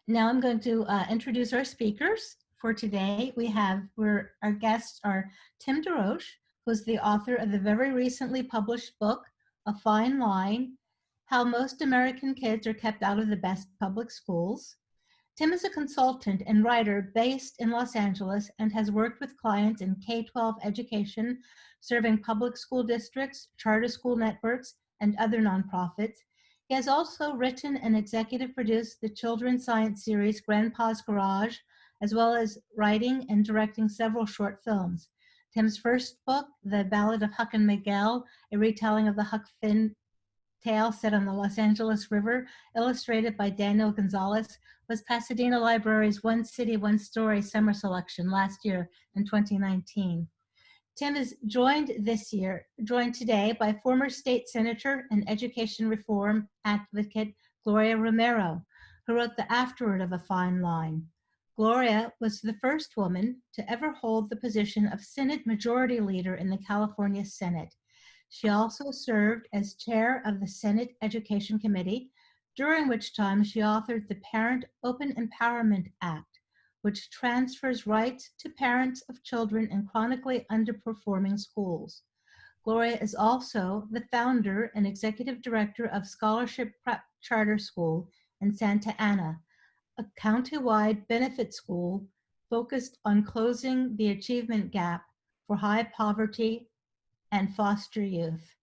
Now I'm going to introduce our speakers for today. Our guests are Tim DeRoche, who's the author of the very recently published book, A Fine Line: How Most American Kids Are Kept Out of the Best Public Schools. Tim is a consultant and writer based in Los Angeles and has worked with clients in K-12 education, serving public school districts, charter school networks, and other nonprofits. He has also written and executive produced the children's science series Grandpa's Garage, as well as writing and directing several short films. Tim's first book, The Ballad of Huck and Miguel, a retelling of the Huck Finn tale set on the Los Angeles River, illustrated by Daniel Gonzalez, was Pasadena Library's One City, One Story summer selection last year in 2019. Tim is joined today by former state senator and education reform advocate Gloria Romero, who wrote the afterword of A Fine Line. Gloria was the first woman to ever hold the position of Senate Majority Leader in the California Senate. She also served as chair of the Senate Education Committee, during which time she authored the Parent Open Empowerment Act, which transfers rights to parents of children in chronically underperforming schools. Gloria is also the founder and executive director of Scholarship Prep Charter School in Santa Ana, a county-wide benefit school focused on closing the achievement gap for high poverty and foster youth.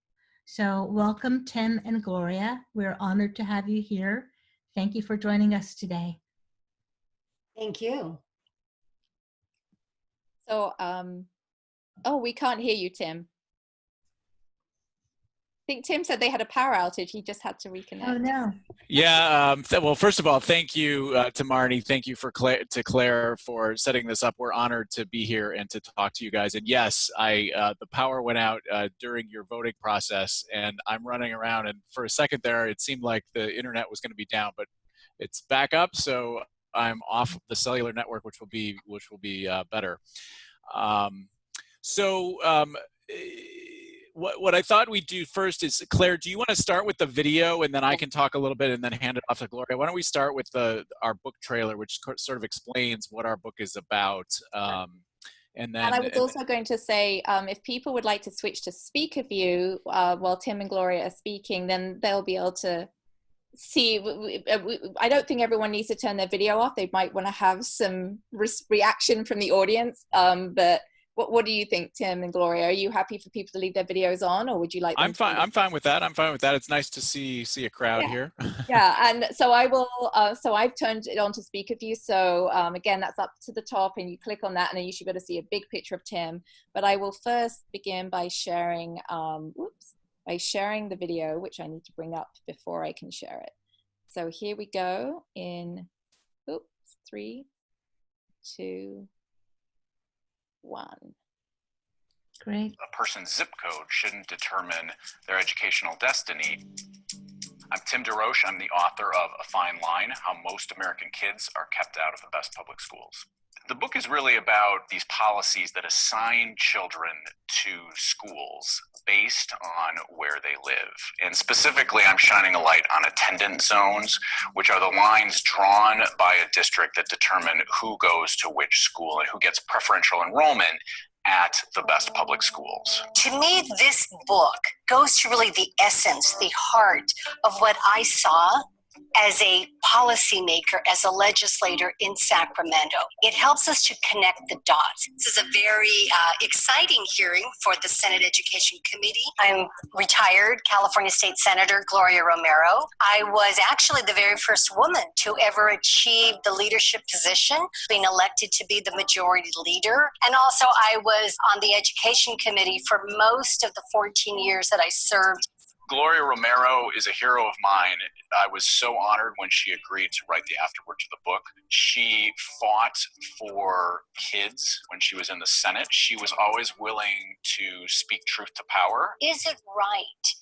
So welcome, Tim and Gloria. We're honored to have you here. Thank you for joining us today. Thank you. So, we can't hear you, Tim. I think Tim said they had a power outage. He just had to reconnect. Oh, no. Yeah. Well, first of all, thank you to Marnie. Thank you to Claire for setting this up. We're honored to be here and to talk to you guys. And yes, the power went out during your voting process, and I'm running around. And for a second there, it seemed like the internet was going to be down, but it's back up. So I'm off the cellular network, which will be better. What I thought we'd do first is, Claire, do you want to start with the video, and then I can talk a little bit and then hand it off to Gloria? Why don't we start with our book trailer, which sort of explains what our book is about. And I was also going to say, if people would like to switch to speaker view while Tim and Gloria are speaking, then they'll be able to see. I don't think everyone needs to turn their video off. They might want to have some reaction from the audience, but what do you think, Tim and Gloria? Are you happy for people to leave their videos on, or would you like them I'm fine. I'm fine with that. I'm fine with that. It's nice to see a crowd here. Yeah, and so I will. So I've turned it on to speaker view. So again, that's up to the top, and you click on that, and then you should be able to see a big picture of Tim. But I will first begin by sharing. By sharing the video, which I need to bring up before I can share it. So here we go in 3, 2, 1. Great. A person's zip code shouldn't determine their educational destiny. I'm Tim DeRoche. I'm the author of A Fine Line: How Most American Kids Are Kept Out of the Best Public Schools. The book is really about these policies that assign children to schools based on where they live. And specifically, I'm shining a light on attendance zones, which are the lines drawn by a district that determine who goes to which school and who gets preferential enrollment at the best public schools. To me, this book goes to really the essence, the heart of what I saw as a policymaker, as a legislator in Sacramento. It helps us to connect the dots. This is a very exciting hearing for the Senate Education Committee. I'm retired California State Senator Gloria Romero. I was actually the very first woman to ever achieve the leadership position, being elected to be the majority leader. And also I was on the Education Committee for most of the 14 years that I served. Gloria Romero is a hero of mine. I was so honored when she agreed to write the afterword to the book. She fought for kids when she was in the Senate. She was always willing to speak truth to power. Is it right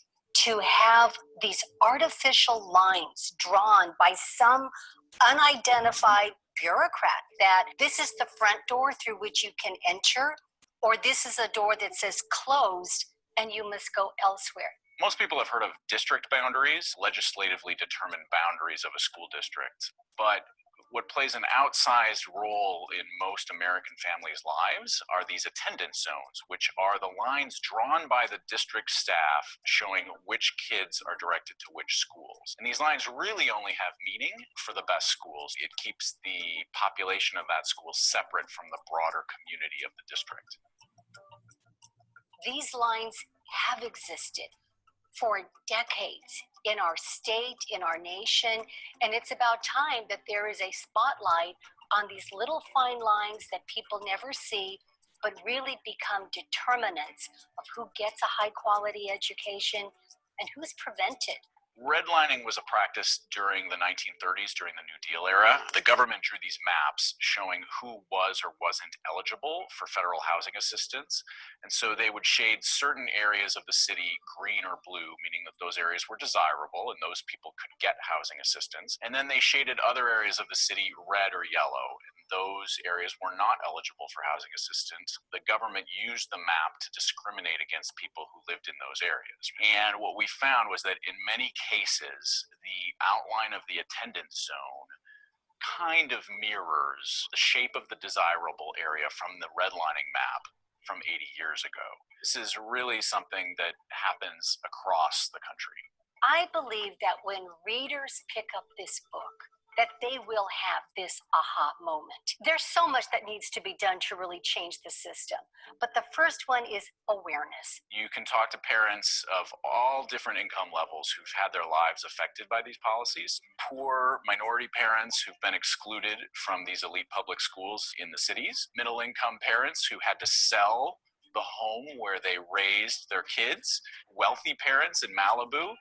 to have these artificial lines drawn by some unidentified bureaucrat that this is the front door through which you can enter, or this is a door that says closed and you must go elsewhere? Most people have heard of district boundaries, legislatively determined boundaries of a school district. But what plays an outsized role in most American families' lives are these attendance zones, which are the lines drawn by the district staff showing which kids are directed to which schools. And these lines really only have meaning for the best schools. It keeps the population of that school separate from the broader community of the district. These lines have existed for decades in our state, in our nation, and it's about time that there is a spotlight on these little fine lines that people never see, but really become determinants of who gets a high quality education and who's prevented. Redlining was a practice during the 1930s, during the New Deal era. The government drew these maps showing who was or wasn't eligible for federal housing assistance. And so they would shade certain areas of the city green or blue, meaning that those areas were desirable and those people could get housing assistance. And then they shaded other areas of the city red or yellow. And those areas were not eligible for housing assistance. The government used the map to discriminate against people who lived in those areas. And what we found was that in many cases, the outline of the attendance zone kind of mirrors the shape of the desirable area from the redlining map from 80 years ago. This is really something that happens across the country. I believe that when readers pick up this book, that they will have this aha moment. There's so much that needs to be done to really change the system. But the first one is awareness. You can talk to parents of all different income levels who've had their lives affected by these policies. Poor minority parents who've been excluded from these elite public schools in the cities. Middle income parents who had to sell the home where they raised their kids. Wealthy parents in Malibu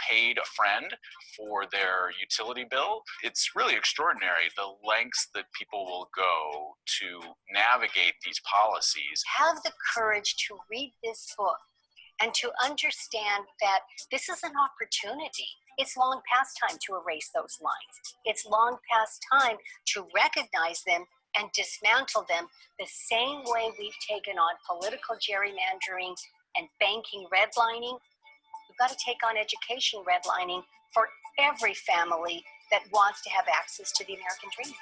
paid a friend for their utility bill. It's really extraordinary the lengths that people will go to navigate these policies. Have the courage to read this book and to understand that this is an opportunity. It's long past time to erase those lines. It's long past time to recognize them and dismantle them the same way we've taken on political gerrymandering and banking redlining. We've got to take on education redlining for every family that wants to have access to the American dream.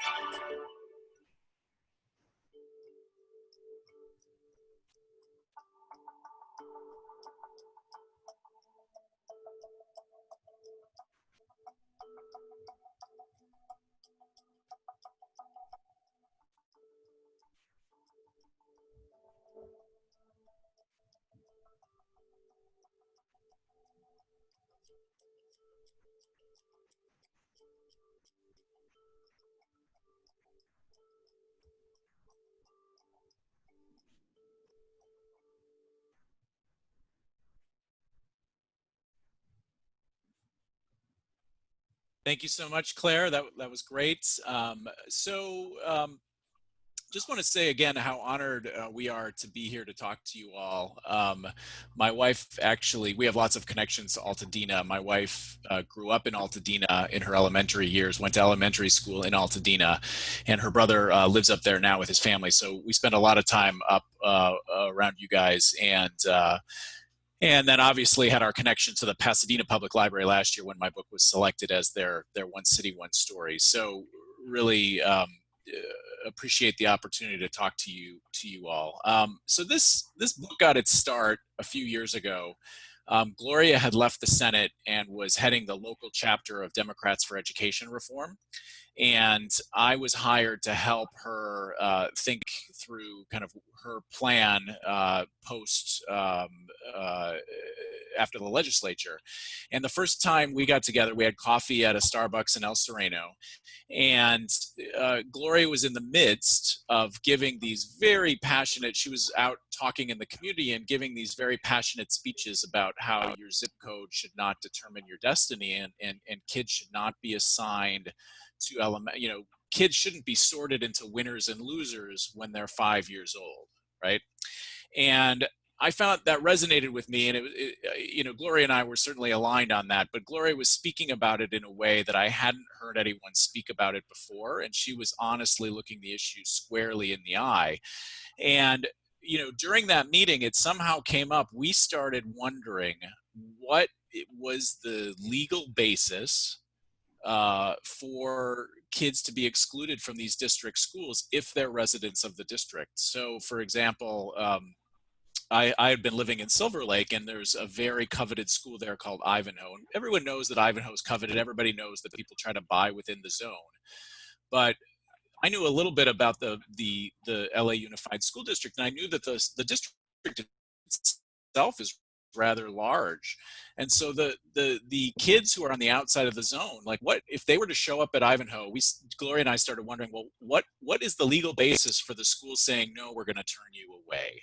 Thank you so much, Claire. That was great. Just want to say again how honored we are to be here to talk to you all. My wife, actually, we have lots of connections to Altadena. My wife grew up in Altadena in her elementary years, went to elementary school in Altadena, and her brother lives up there now with his family. So we spend a lot of time up around you guys, and then obviously had our connection to the Pasadena Public Library last year when my book was selected as their One City, One Story. So really appreciate the opportunity to talk to you all. So this book got its start a few years ago. Gloria had left the Senate and was heading the local chapter of Democrats for Education Reform. And I was hired to help her think through kind of her plan after the legislature. And the first time we got together, we had coffee at a Starbucks in El Sereno. And Gloria was in the midst of giving these very passionate, she was out talking in the community and giving these very passionate speeches about how your zip code should not determine your destiny, and kids should not be assigned to kids shouldn't be sorted into winners and losers when they're 5 years old, right? And I found that resonated with me, and Gloria and I were certainly aligned on that, but Gloria was speaking about it in a way that I hadn't heard anyone speak about it before, and she was honestly looking the issue squarely in the eye. And during that meeting, it somehow came up. We started wondering what was the legal basis for kids to be excluded from these district schools if they're residents of the district. So, for example, I had been living in Silver Lake, and there's a very coveted school there called Ivanhoe. And everyone knows that Ivanhoe is coveted. Everybody knows that people try to buy within the zone. But I knew a little bit about the LA Unified School District, and I knew that the district itself is rather large. And so the kids who are on the outside of the zone, like, what if they were to show up at Ivanhoe? Gloria and I started wondering, well, what is the legal basis for the school saying, no, we're going to turn you away?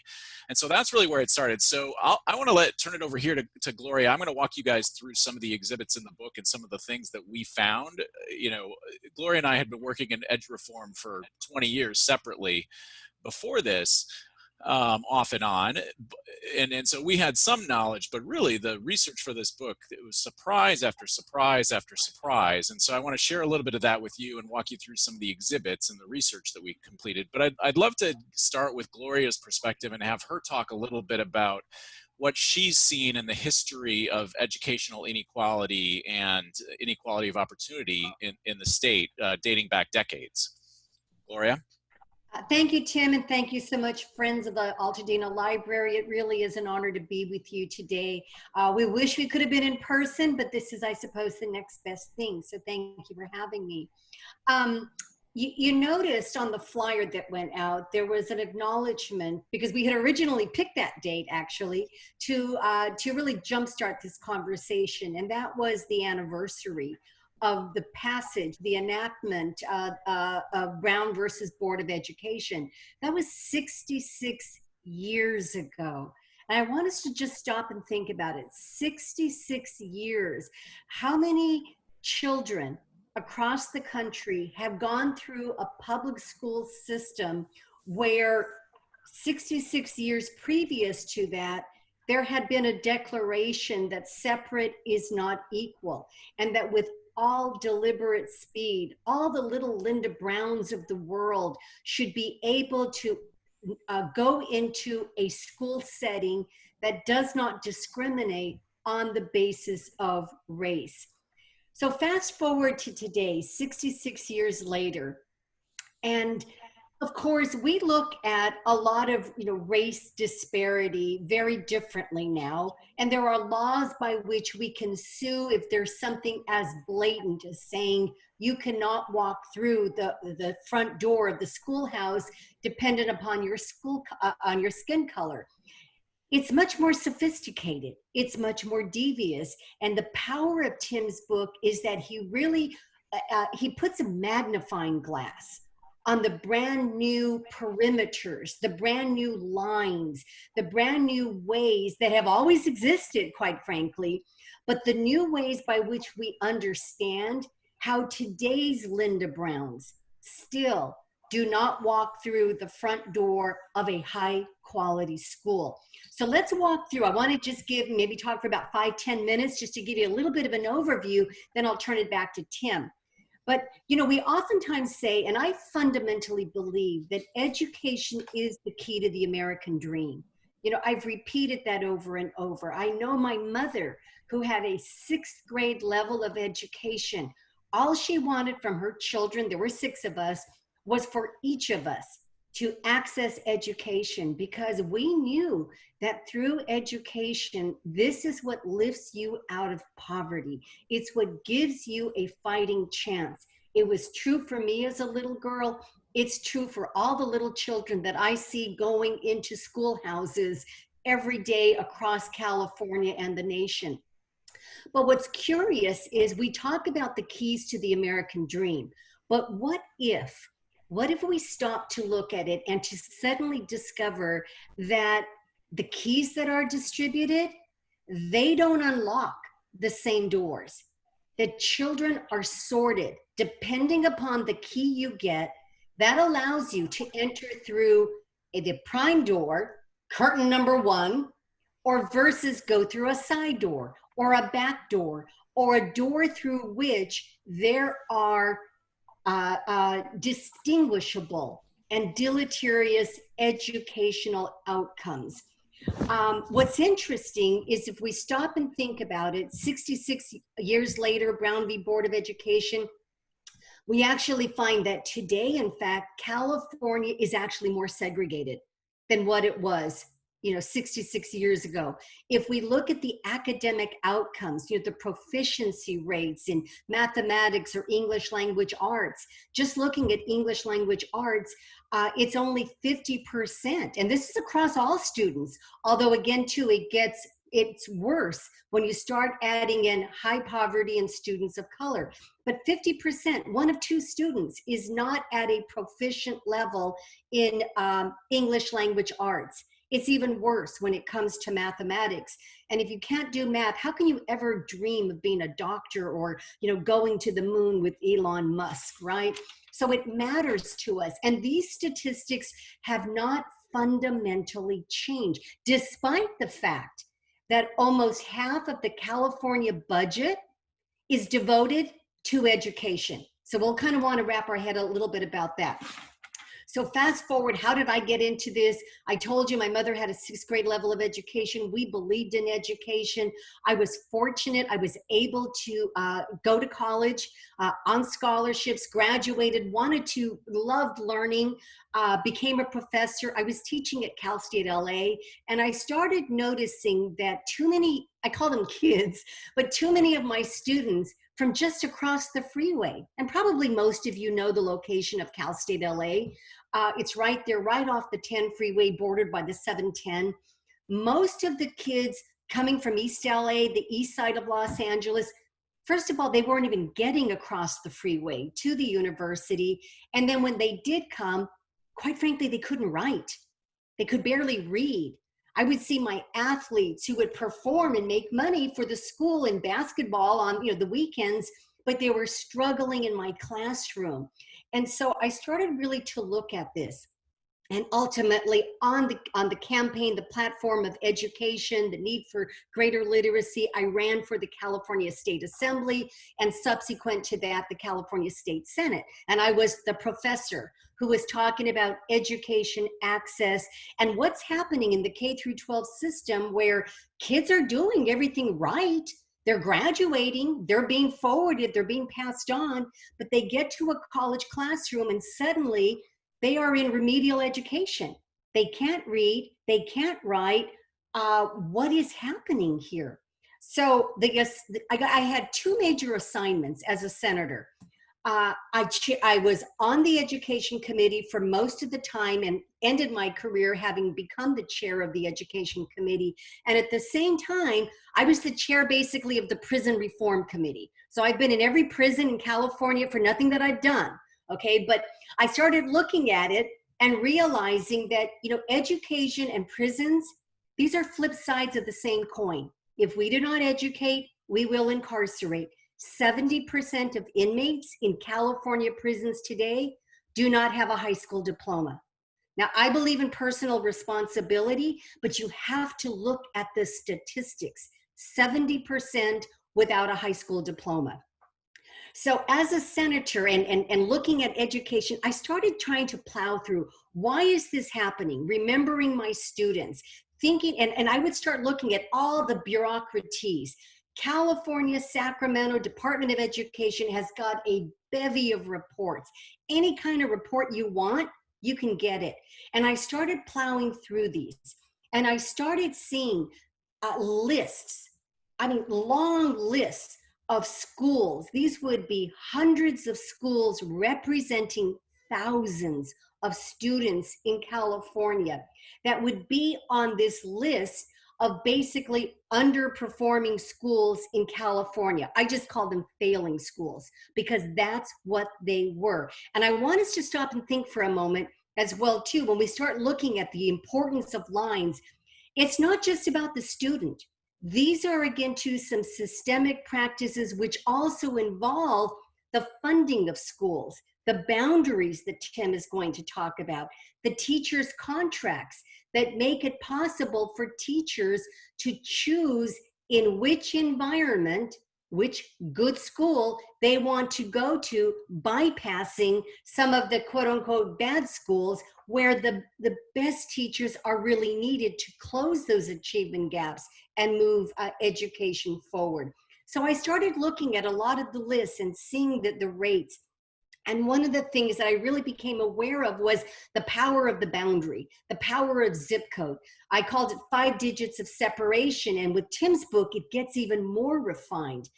And so that's really where it started. So I want to turn it over here to Gloria. I'm going to walk you guys through some of the exhibits in the book and some of the things that we found. You know, Gloria and I had been working in ed reform for 20 years separately before this. Off and on, and so we had some knowledge, but really the research for this book, it was surprise after surprise after surprise. And so I want to share a little bit of that with you and walk you through some of the exhibits and the research that we completed. But I'd love to start with Gloria's perspective and have her talk a little bit about what she's seen in the history of educational inequality and inequality of opportunity in the state, dating back decades. Gloria? Thank you, Tim, and thank you so much, friends of the Altadena Library. It really is an honor to be with you today. We wish we could have been in person, but this is, I suppose, the next best thing. So thank you for having me. You noticed on the flyer that went out, there was an acknowledgement, because we had originally picked that date, actually, to really jumpstart this conversation, and that was the anniversary of the passage, the enactment of Brown versus Board of Education. That was 66 years ago. And I want us to just stop and think about it. 66 years. How many children across the country have gone through a public school system where 66 years previous to that, there had been a declaration that separate is not equal, and that with all deliberate speed, all the little Linda Browns of the world should be able to go into a school setting that does not discriminate on the basis of race. So fast forward to today, 66 years later, and of course, we look at a lot of race disparity very differently now, and there are laws by which we can sue if there's something as blatant as saying you cannot walk through the front door of the schoolhouse dependent upon your skin color. It's much more sophisticated. It's much more devious, and the power of Tim's book is that he really he puts a magnifying glass on the brand new perimeters, the brand new lines, the brand new ways that have always existed, quite frankly, but the new ways by which we understand how today's Linda Browns still do not walk through the front door of a high quality school. So let's walk through. I want to just maybe talk for about 5-10 minutes just to give you a little bit of an overview, then I'll turn it back to Tim. But, we oftentimes say, and I fundamentally believe that education is the key to the American dream. I've repeated that over and over. I know my mother, who had a 6th grade level of education, all she wanted from her children, there were 6 of us, was for each of us to access education, because we knew that through education, this is what lifts you out of poverty. It's what gives you a fighting chance. It was true for me as a little girl. It's true for all the little children that I see going into schoolhouses every day across California and the nation. But what's curious is we talk about the keys to the American dream, but what if we stop to look at it and to suddenly discover that the keys that are distributed, they don't unlock the same doors. That children are sorted depending upon the key you get. That allows you to enter through the prime door, curtain number 1, or versus go through a side door or a back door or a door through which there are distinguishable and deleterious educational outcomes. What's interesting is if we stop and think about it, 66 years later, Brown v. Board of Education, we actually find that today, in fact, California is actually more segregated than what it was, 66 years ago. If we look at the academic outcomes, the proficiency rates in mathematics or English language arts, just looking at English language arts, it's only 50%. And this is across all students. Although again, too, it's worse when you start adding in high poverty and students of color. But 50%, 1 of 2 students, is not at a proficient level in English language arts. It's even worse when it comes to mathematics. And if you can't do math, how can you ever dream of being a doctor or, going to the moon with Elon Musk, right? So it matters to us. And these statistics have not fundamentally changed, despite the fact that almost half of the California budget is devoted to education. So we'll kind of want to wrap our head a little bit about that. So fast forward, how did I get into this? I told you my mother had a 6th grade level of education. We believed in education. I was fortunate. I was able to go to college on scholarships, graduated, loved learning, became a professor. I was teaching at Cal State LA, and I started noticing that too many, I call them kids, but too many of my students from just across the freeway, and probably most of you know the location of Cal State LA. It's right there, right off the 10 freeway, bordered by the 710. Most of the kids coming from East LA, the east side of Los Angeles, first of all, they weren't even getting across the freeway to the university. And then when they did come, quite frankly, they couldn't write. They could barely read. I would see my athletes who would perform and make money for the school in basketball on the weekends, but they were struggling in my classroom. And so I started really to look at this. And ultimately on the campaign, the platform of education, the need for greater literacy, I ran for the California State Assembly, and subsequent to that, the California State Senate. And I was the professor who was talking about education access and what's happening in the K through 12 system, where kids are doing everything right. They're graduating, they're being forwarded, they're being passed on, but they get to a college classroom and suddenly they are in remedial education. They can't read, they can't write. What is happening here? So I had 2 major assignments as a senator. I was on the education committee for most of the time and ended my career having become the chair of the education committee. And at the same time, I was the chair basically of the prison reform committee. So I've been in every prison in California for nothing that I've done. Okay, but I started looking at it and realizing that, education and prisons, these are flip sides of the same coin. If we do not educate, we will incarcerate. 70% of inmates in California prisons today do not have a high school diploma. Now, I believe in personal responsibility, but you have to look at the statistics. 70% without a high school diploma. So as a senator and looking at education, I started trying to plow through, why is this happening? Remembering my students, thinking, and I would start looking at all the bureaucraties. California, Sacramento Department of Education has got a bevy of reports. Any kind of report you want, you can get it. And I started plowing through these, and I started seeing lists, long lists of schools. These would be hundreds of schools representing thousands of students in California that would be on this list of basically underperforming schools in California. I just call them failing schools because that's what they were. And I want us to stop and think for a moment as well too, when we start looking at the importance of lines, it's not just about the student. These are again too some systemic practices which also involve the funding of schools, the boundaries that Tim is going to talk about, the teachers' contracts that make it possible for teachers to choose in which environment which good school they want to go to, bypassing some of the quote unquote bad schools where the best teachers are really needed to close those achievement gaps and move education forward. So I started looking at a lot of the lists and seeing the rates. And one of the things that I really became aware of was the power of the boundary, the power of zip code. I called it 5 digits of separation. And with Tim's book, it gets even more refined.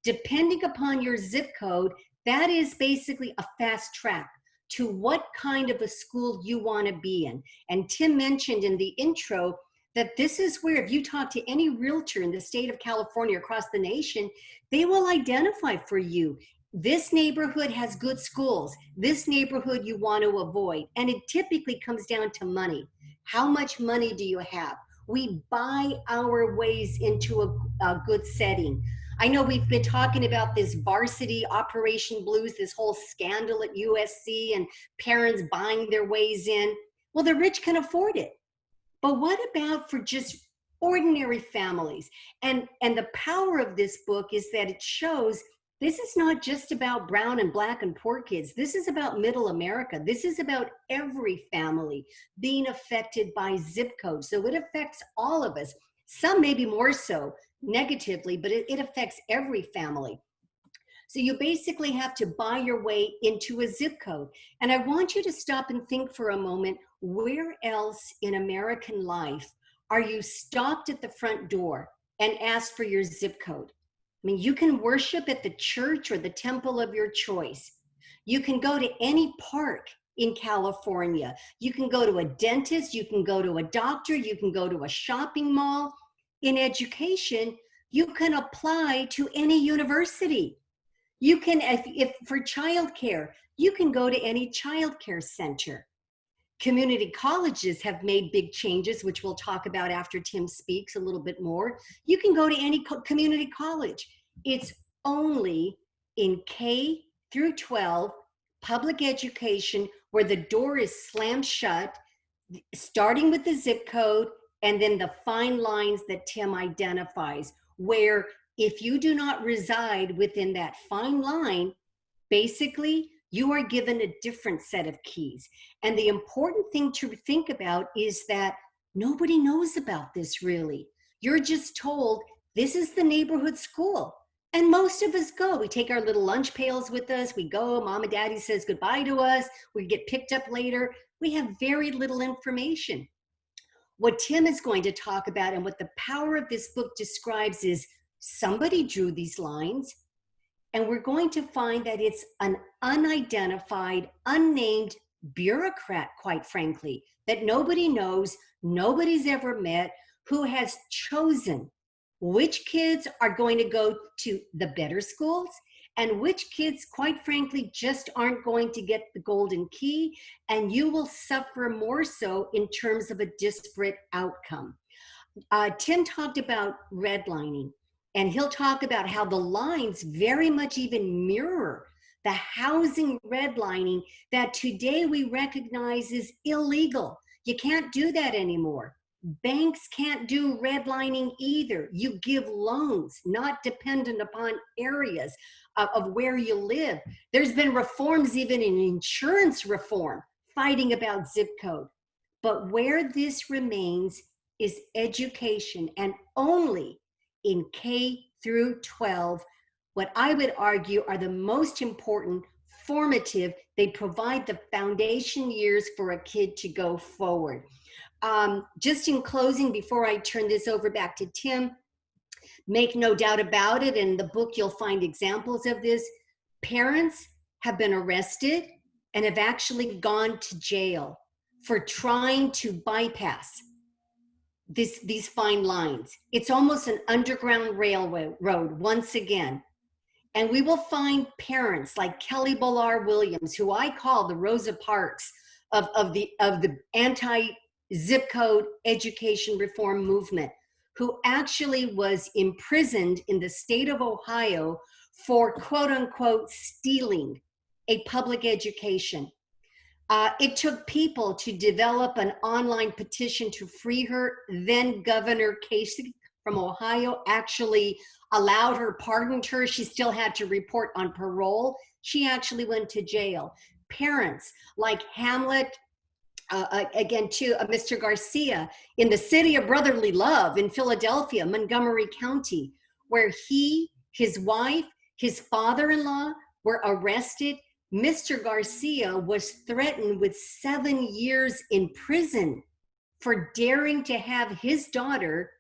Depending upon your zip code, that is basically a fast track to what kind of a school you want to be in. And Tim mentioned in the intro that this is where, if you talk to any realtor in the state of California, across the nation, they will identify for you, this neighborhood has good schools, this neighborhood you want to avoid. And it typically comes down to money. How much money do you have? We buy our ways into a good setting. I know we've been talking about this varsity Operation Blues, this whole scandal at USC and parents buying their ways in. Well, the rich can afford it. But what about for just ordinary families? And the power of this book is that it shows this is not just about brown and black and poor kids. This is about middle America. This is about every family being affected by zip code. So it affects all of us. Some maybe more so negatively, but it affects every family. So you basically have to buy your way into a zip code. And I want you to stop and think for a moment, where else in American life are you stopped at the front door and asked for your zip code? I mean, you can worship at the church or the temple of your choice. You can go to any park in California. You can go to a dentist, you can go to a doctor, you can go to a shopping mall. In education, you can apply to any university. You can, if for childcare, you can go to any childcare center. Community colleges have made big changes, which we'll talk about after Tim speaks a little bit more. You can go to any community college. It's only in K through 12 public education where the door is slammed shut, starting with the zip code and then the fine lines that Tim identifies, where if you do not reside within that fine line, basically, you are given a different set of keys. And the important thing to think about is that nobody knows about this really. You're just told, this is the neighborhood school. And most of us go. We take our little lunch pails with us. We go, mom and daddy says goodbye to us. We get picked up later. We have very little information. What Tim is going to talk about and what the power of this book describes is somebody drew these lines. And we're going to find that it's an unidentified, unnamed bureaucrat, quite frankly, that nobody knows, nobody's ever met, who has chosen which kids are going to go to the better schools and which kids, quite frankly, just aren't going to get the golden key, and you will suffer more so in terms of a disparate outcome. Tim talked about redlining. And he'll talk about how the lines very much even mirror the housing redlining that today we recognize is illegal. You can't do that anymore. Banks can't do redlining either. You give loans, not dependent upon areas of where you live. There's been reforms even in insurance reform, fighting about zip code. But where this remains is education, and only in K through 12, what I would argue are the most important, formative. They provide the foundation years for a kid to go forward. Just in closing, before I turn this over back to Tim, make no doubt about it, in the book you'll find examples of this. Parents have been arrested and have actually gone to jail for trying to bypass these fine lines. It's almost an underground railroad once again. And we will find parents like Kelly Bolar Williams, who I call the Rosa Parks of the anti-zip code education reform movement, who actually was imprisoned in the state of Ohio for quote unquote stealing a public education. It took people to develop an online petition to free her. Then Governor Kasich from Ohio actually allowed her, pardoned her. She still had to report on parole. She actually went to jail. Parents like Hamlet, again, to Mr. Garcia in the city of brotherly love in Philadelphia, Montgomery County, where he, his wife, his father-in-law were arrested. Mr. Garcia was threatened with 7 years in prison for daring to have his daughter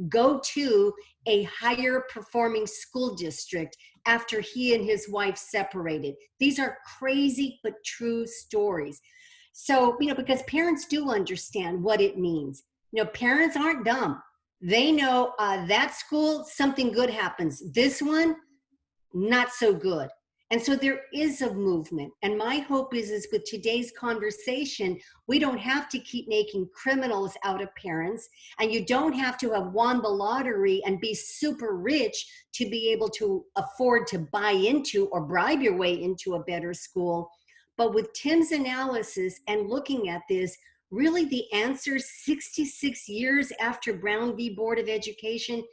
go to a higher performing school district after he and his wife separated. These are crazy but true stories. So, because parents do understand what it means. Parents aren't dumb. They know that school, something good happens. This one, not so good. And so there is a movement. And my hope is with today's conversation, we don't have to keep making criminals out of parents. And you don't have to have won the lottery and be super rich to be able to afford to buy into or bribe your way into a better school. But with Tim's analysis and looking at this, really the answer 66 years after Brown v. Board of Education,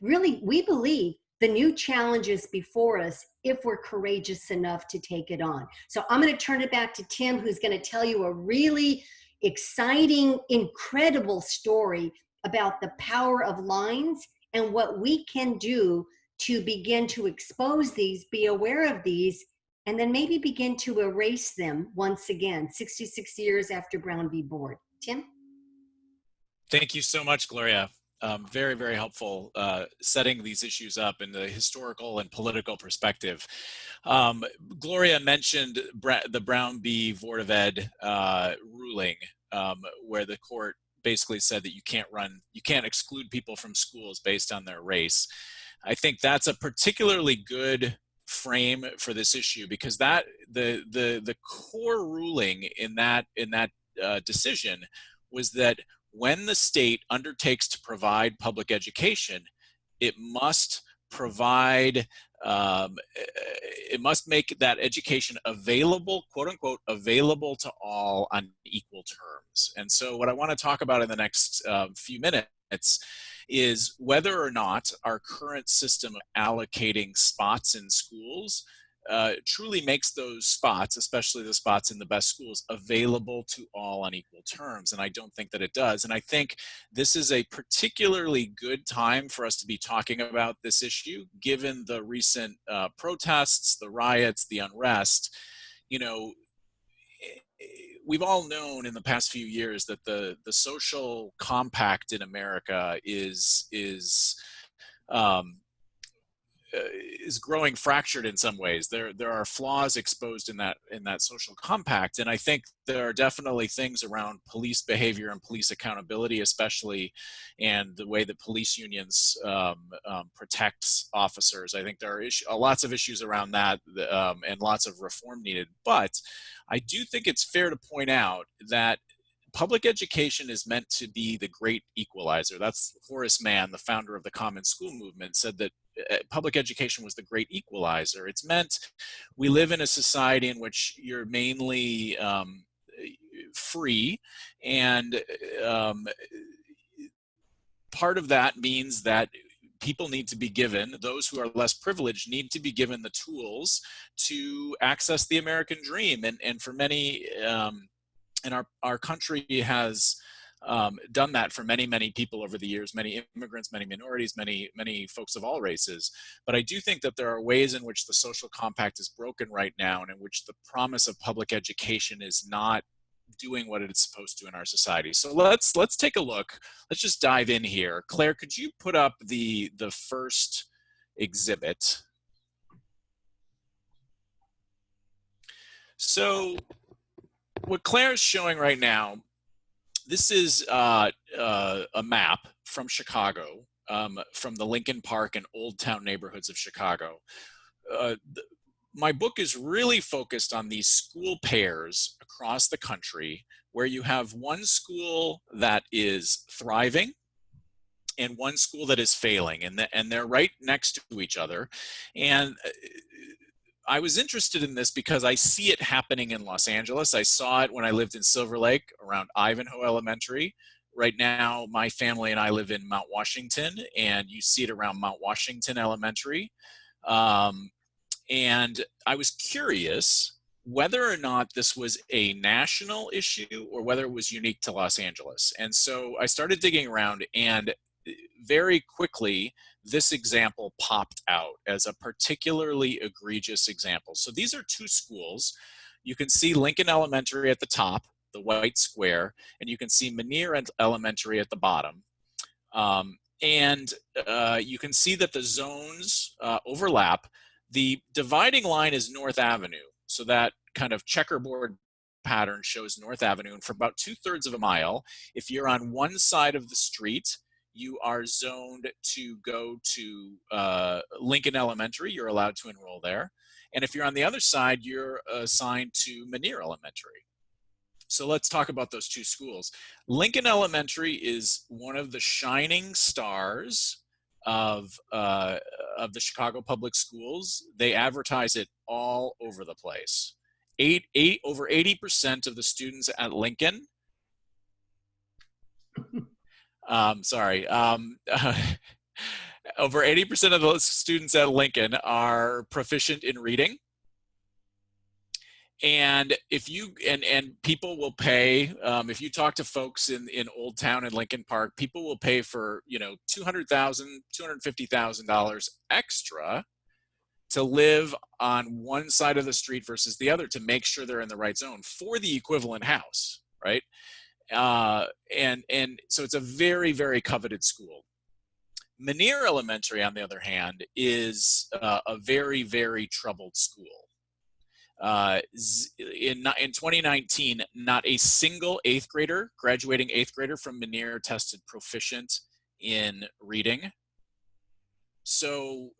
really, we believe the new challenges before us if we're courageous enough to take it on. So I'm going to turn it back to Tim, who's going to tell you a really exciting, incredible story about the power of lines and what we can do to begin to expose these, be aware of these, and then maybe begin to erase them once again, 66 years after Brown v. Board. Tim? Thank you so much, Gloria. Very, very helpful setting these issues up in the historical and political perspective. Gloria mentioned the Brown v. Board of Ed ruling, where the court basically said that you can't exclude people from schools based on their race. I think that's a particularly good frame for this issue, because that the core ruling in that decision was that when the state undertakes to provide public education, it must provide, it must make that education available, quote unquote, available to all on equal terms. And so what I want to talk about in the next few minutes is whether or not our current system of allocating spots in schools truly makes those spots, especially the spots in the best schools, available to all on equal terms. And I don't think that it does. And I think this is a particularly good time for us to be talking about this issue, given the recent protests, the riots, the unrest. We've all known in the past few years that the social compact in America is growing fractured in some ways. There are flaws exposed in that social compact, and I think there are definitely things around police behavior and police accountability, especially, and the way that police unions protect officers. I think there are lots of issues around that, and lots of reform needed. But I do think it's fair to point out that public education is meant to be the great equalizer. That's Horace Mann, the founder of the Common School movement, said that public education was the great equalizer. It's meant, we live in a society in which you're mainly free, and part of that means that people need to be given, those who are less privileged need to be given the tools to access the American dream. And for many, and our country has done that for many, many people over the years, many immigrants, many minorities, many folks of all races. But I do think that there are ways in which the social compact is broken right now, and in which the promise of public education is not doing what it's supposed to in our society. So let's take a look. Let's just dive in here. Claire, could you put up the first exhibit? So what Claire's showing right now, this is a map from Chicago, from the Lincoln Park and Old Town neighborhoods of Chicago. My book is really focused on these school pairs across the country, where you have one school that is thriving and one school that is failing, and they're right next to each other. And I was interested in this because I see it happening in Los Angeles. I saw it when I lived in Silver Lake around Ivanhoe Elementary, Right now, my family and I live in Mount Washington, and you see it around Mount Washington Elementary. And I was curious whether or not this was a national issue or whether it was unique to Los Angeles. And so I started digging around, and very quickly, this example popped out as a particularly egregious example. So these are two schools. You can see Lincoln Elementary at the top, the white square, and you can see Manier Elementary at the bottom. You can see that the zones overlap. The dividing line is North Avenue. So that kind of checkerboard pattern shows North Avenue. And for about 2/3 of a mile, if you're on one side of the street, you are zoned to go to Lincoln Elementary. You're allowed to enroll there. And if you're on the other side, you're assigned to Manier Elementary. So let's talk about those two schools. Lincoln Elementary is one of the shining stars of the Chicago Public Schools. They advertise it all over the place. Over 80% of the students at Lincoln, over 80% of the students at Lincoln are proficient in reading. And if you and people will pay, if you talk to folks in Old Town and Lincoln Park, people will pay for $200,000, $250,000 extra to live on one side of the street versus the other to make sure they're in the right zone for the equivalent house, right? And so it's a very, very coveted school. Manier Elementary, on the other hand, is a very, very troubled school. In 2019, not a single graduating eighth grader from Manier tested proficient in reading. So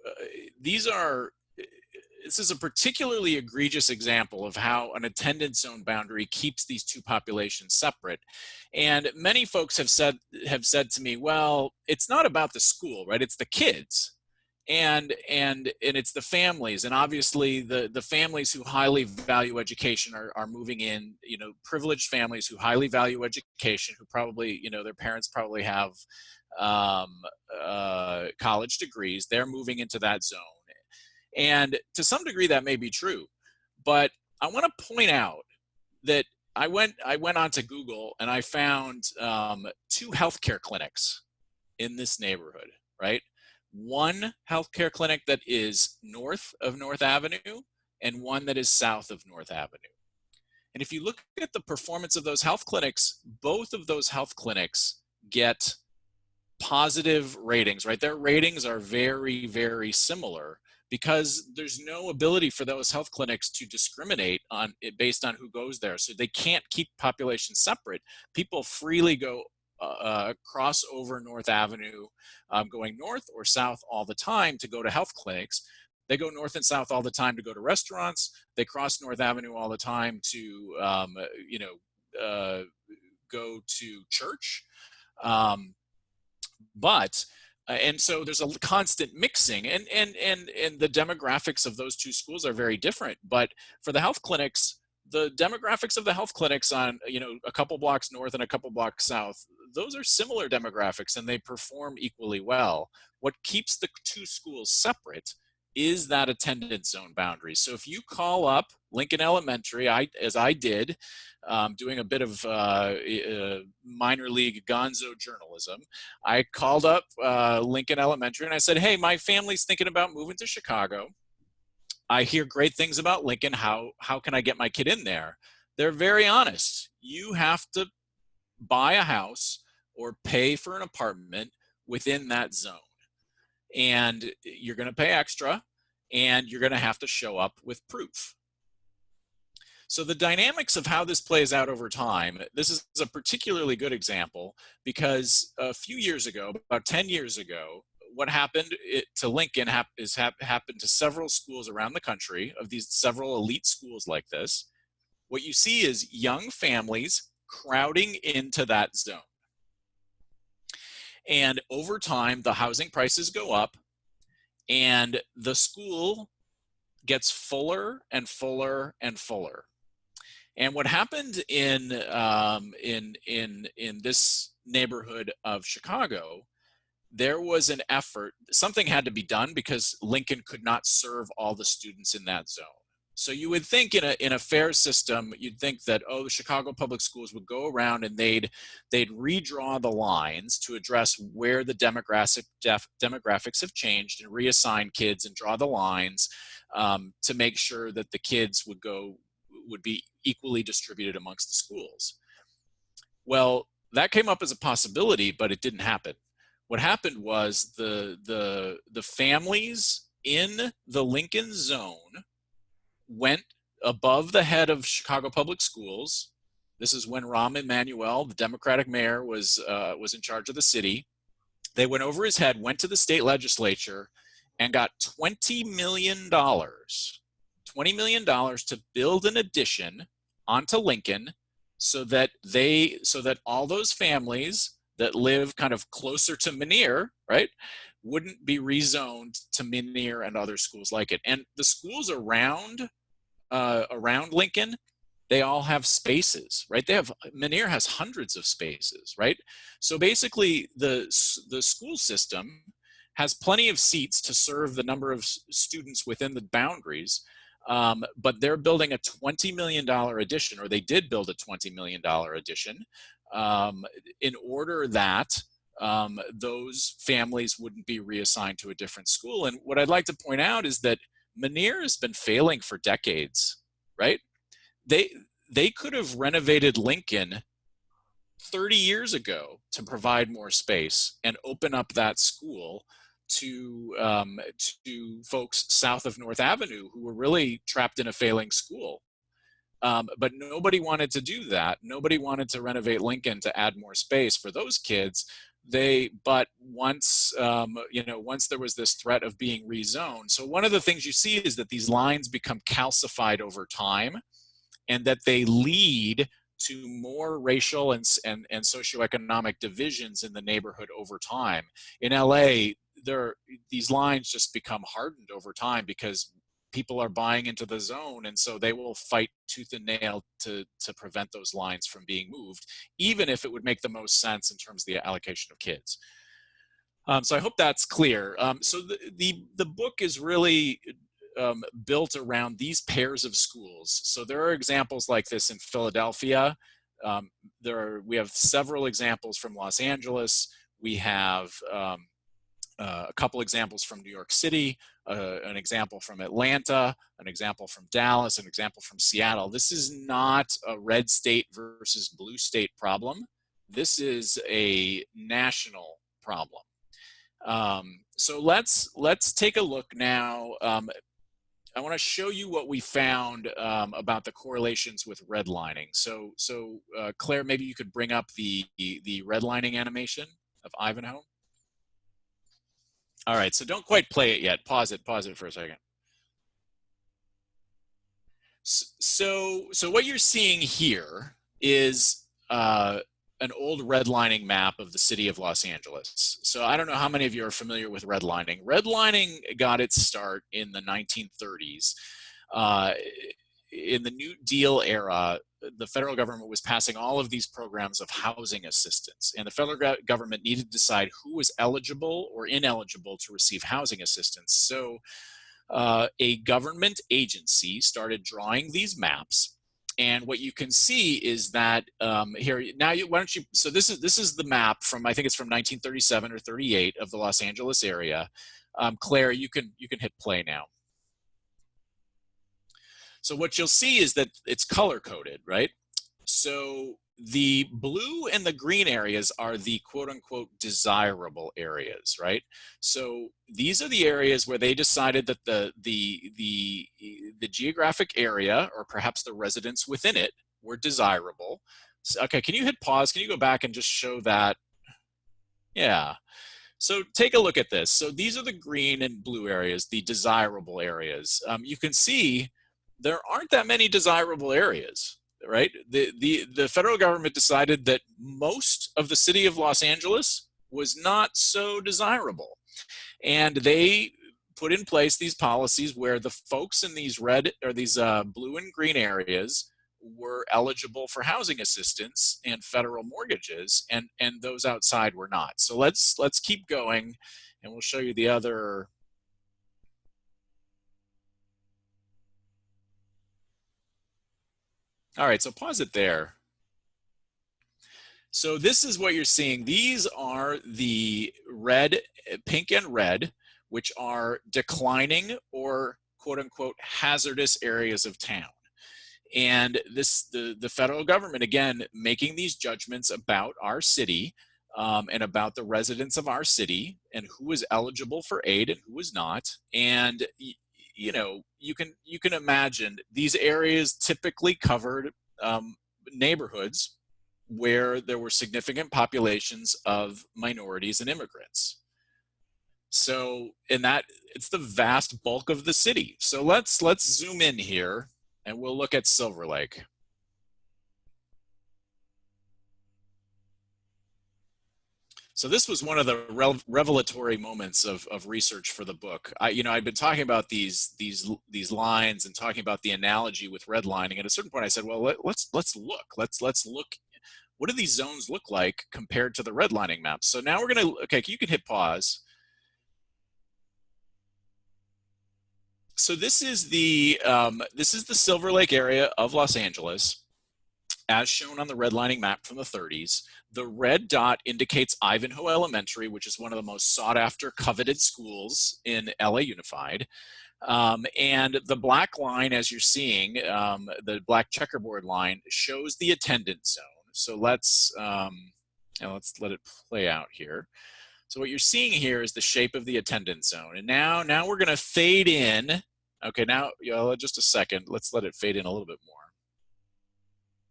this is a particularly egregious example of how an attendance zone boundary keeps these two populations separate. And many folks have said to me, well, it's not about the school, right? It's the kids. And it's the families, and obviously the families who highly value education are moving in, privileged families who highly value education, who probably, their parents probably have college degrees. They're moving into that zone. And to some degree that may be true, but I want to point out that I went onto Google and I found 2 healthcare clinics in this neighborhood, right? One healthcare clinic that is north of North Avenue and one that is south of North Avenue. And if you look at the performance of those health clinics, both of those health clinics get positive ratings, right? Their ratings are very, very similar because there's no ability for those health clinics to discriminate on it based on who goes there. So they can't keep populations separate. People freely go cross over North Avenue, going north or south all the time to go to health clinics. They go north and south all the time to go to restaurants. They cross North Avenue all the time to, go to church. And so there's a constant mixing, and the demographics of those two schools are very different. But for the health clinics, the demographics of the health clinics on, a couple blocks north and a couple blocks south, those are similar demographics and they perform equally well. What keeps the two schools separate is that attendance zone boundary. So if you call up Lincoln Elementary, as I did, doing a bit of minor league gonzo journalism, I called up Lincoln Elementary and I said, hey, my family's thinking about moving to Chicago. I hear great things about Lincoln. How can I get my kid in there? They're very honest. You have to buy a house or pay for an apartment within that zone. And you're going to pay extra, and you're going to have to show up with proof. So the dynamics of how this plays out over time, this is a particularly good example because a few years ago, about 10 years ago, what happened to Lincoln happened to several schools around the country, of these several elite schools like this. What you see is young families crowding into that zone. And over time, the housing prices go up and the school gets fuller and fuller and fuller. And what happened in this neighborhood of Chicago, there was an effort, something had to be done because Lincoln could not serve all the students in that zone. So you would think in a fair system, you'd think that, oh, the Chicago public schools would go around and they'd redraw the lines to address where the demographics have changed and reassign kids and draw the lines to make sure that the kids would be equally distributed amongst the schools. Well, that came up as a possibility, but it didn't happen. What happened was the families in the Lincoln zone went above the head of Chicago Public Schools. This is when Rahm Emanuel, the Democratic mayor, was in charge of the city. They went over his head, went to the state legislature, and got $20 million to build an addition onto Lincoln so that all those families that live kind of closer to Meniere, right, wouldn't be rezoned to Meniere and other schools like it. And the schools around Lincoln, they all have spaces, right? Meniere has hundreds of spaces, right? So basically the school system has plenty of seats to serve the number of students within the boundaries, but they're building a $20 million addition, or they did build a $20 million addition, in order that those families wouldn't be reassigned to a different school. And what I'd like to point out is that Meniere has been failing for decades, right? They could have renovated Lincoln 30 years ago to provide more space and open up that school to folks south of North Avenue who were really trapped in a failing school. But nobody wanted to do that. Nobody wanted to renovate Lincoln to add more space for those kids. But once there was this threat of being rezoned. So one of the things you see is that these lines become calcified over time, and that they lead to more racial and socioeconomic divisions in the neighborhood over time. In LA, these lines just become hardened over time because people are buying into the zone, and so they will fight tooth and nail to prevent those lines from being moved, even if it would make the most sense in terms of the allocation of kids. So I hope that's clear. So the book is really built around these pairs of schools. So there are examples like this in Philadelphia. We have several examples from Los Angeles. We have a couple examples from New York City, an example from Atlanta, an example from Dallas, an example from Seattle. This is not a red state versus blue state problem. This is a national problem. So let's take a look now. I want to show you what we found about the correlations with redlining. So Claire, maybe you could bring up the redlining animation of Ivanhoe. All right, so don't quite play it yet. Pause it for a second. So what you're seeing here is an old redlining map of the city of Los Angeles. So I don't know how many of you are familiar with redlining. Redlining got its start in the 1930s. In the New Deal era, the federal government was passing all of these programs of housing assistance, and the federal government needed to decide who was eligible or ineligible to receive housing assistance. So a government agency started drawing these maps, and what you can see is that here now. So this is the map from, I think it's from 1937 or 38 of the Los Angeles area. Claire, you can hit play now. So what you'll see is that it's color coded, right? So the blue and the green areas are the quote unquote desirable areas, right? So these are the areas where they decided that the geographic area, or perhaps the residents within it, were desirable. So, okay, can you hit pause? Can you go back and just show that? Yeah. So take a look at this. So these are the green and blue areas, the desirable areas. You can see there aren't that many desirable areas, right? The federal government decided that most of the city of Los Angeles was not so desirable. And they put in place these policies where the folks in these red or these blue and green areas were eligible for housing assistance and federal mortgages, and those outside were not. So let's keep going, and we'll show you the other. All right, so pause it there. So this is what you're seeing. These are the red, pink and red, which are declining or quote unquote hazardous areas of town. And the federal government, again, making these judgments about our city and about the residents of our city and who is eligible for aid and who is not. And you know, you can imagine these areas typically covered neighborhoods where there were significant populations of minorities and immigrants. So it's the vast bulk of the city. So let's zoom in here and we'll look at Silver Lake. So this was one of the revelatory moments of research for the book. I'd been talking about these lines and talking about the analogy with redlining. At a certain point, I said, well, let's look. Let's look. What do these zones look like compared to the redlining maps? So now we're gonna, okay, you can hit pause. So this is the Silver Lake area of Los Angeles, as shown on the redlining map from the 30s. The red dot indicates Ivanhoe Elementary, which is one of the most sought after, coveted schools in LA Unified. And the black line, as you're seeing, the black checkerboard line, shows the attendance zone. So let's let it play out here. So what you're seeing here is the shape of the attendance zone. And now we're going to fade in. Okay, now, just a second. Let's let it fade in a little bit more.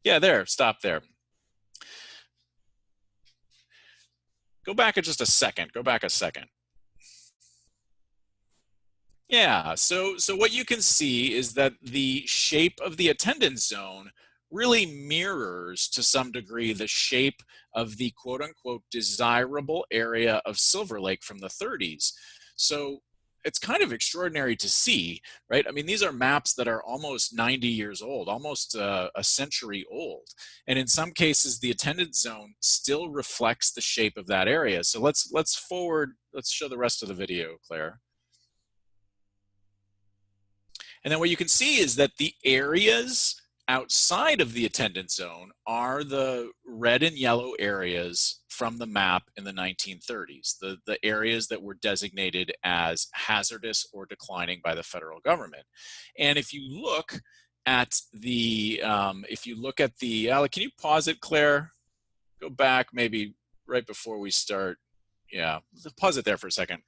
Yeah, there, stop there. Go back just a second. Go back a second. Yeah, so what you can see is that the shape of the attendance zone really mirrors to some degree the shape of the quote unquote desirable area of Silver Lake from the 30s. So it's kind of extraordinary to see, right? I mean, these are maps that are almost 90 years old, almost a century old. And in some cases, the attendance zone still reflects the shape of that area. So let's show the rest of the video, Claire. And then what you can see is that the areas outside of the attendance zone are the red and yellow areas from the map in the 1930s, the areas that were designated as hazardous or declining by the federal government. And if you look at the, can you pause it, Claire? Go back maybe right before we start. Yeah, pause it there for a second.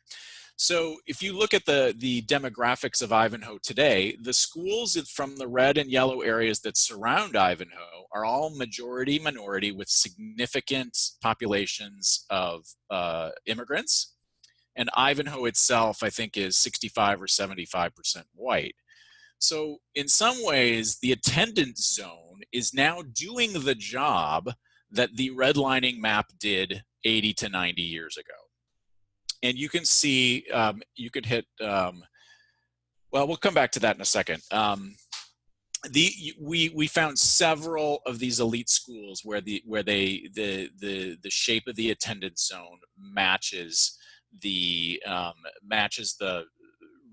So if you look at the demographics of Ivanhoe today, the schools from the red and yellow areas that surround Ivanhoe are all majority minority with significant populations of immigrants. And Ivanhoe itself, I think, is 65 or 75% white. So in some ways, the attendance zone is now doing the job that the redlining map did 80 to 90 years ago. And you can see, you could hit, well, we'll come back to that in a second. We found several of these elite schools where the shape of the attendance zone matches the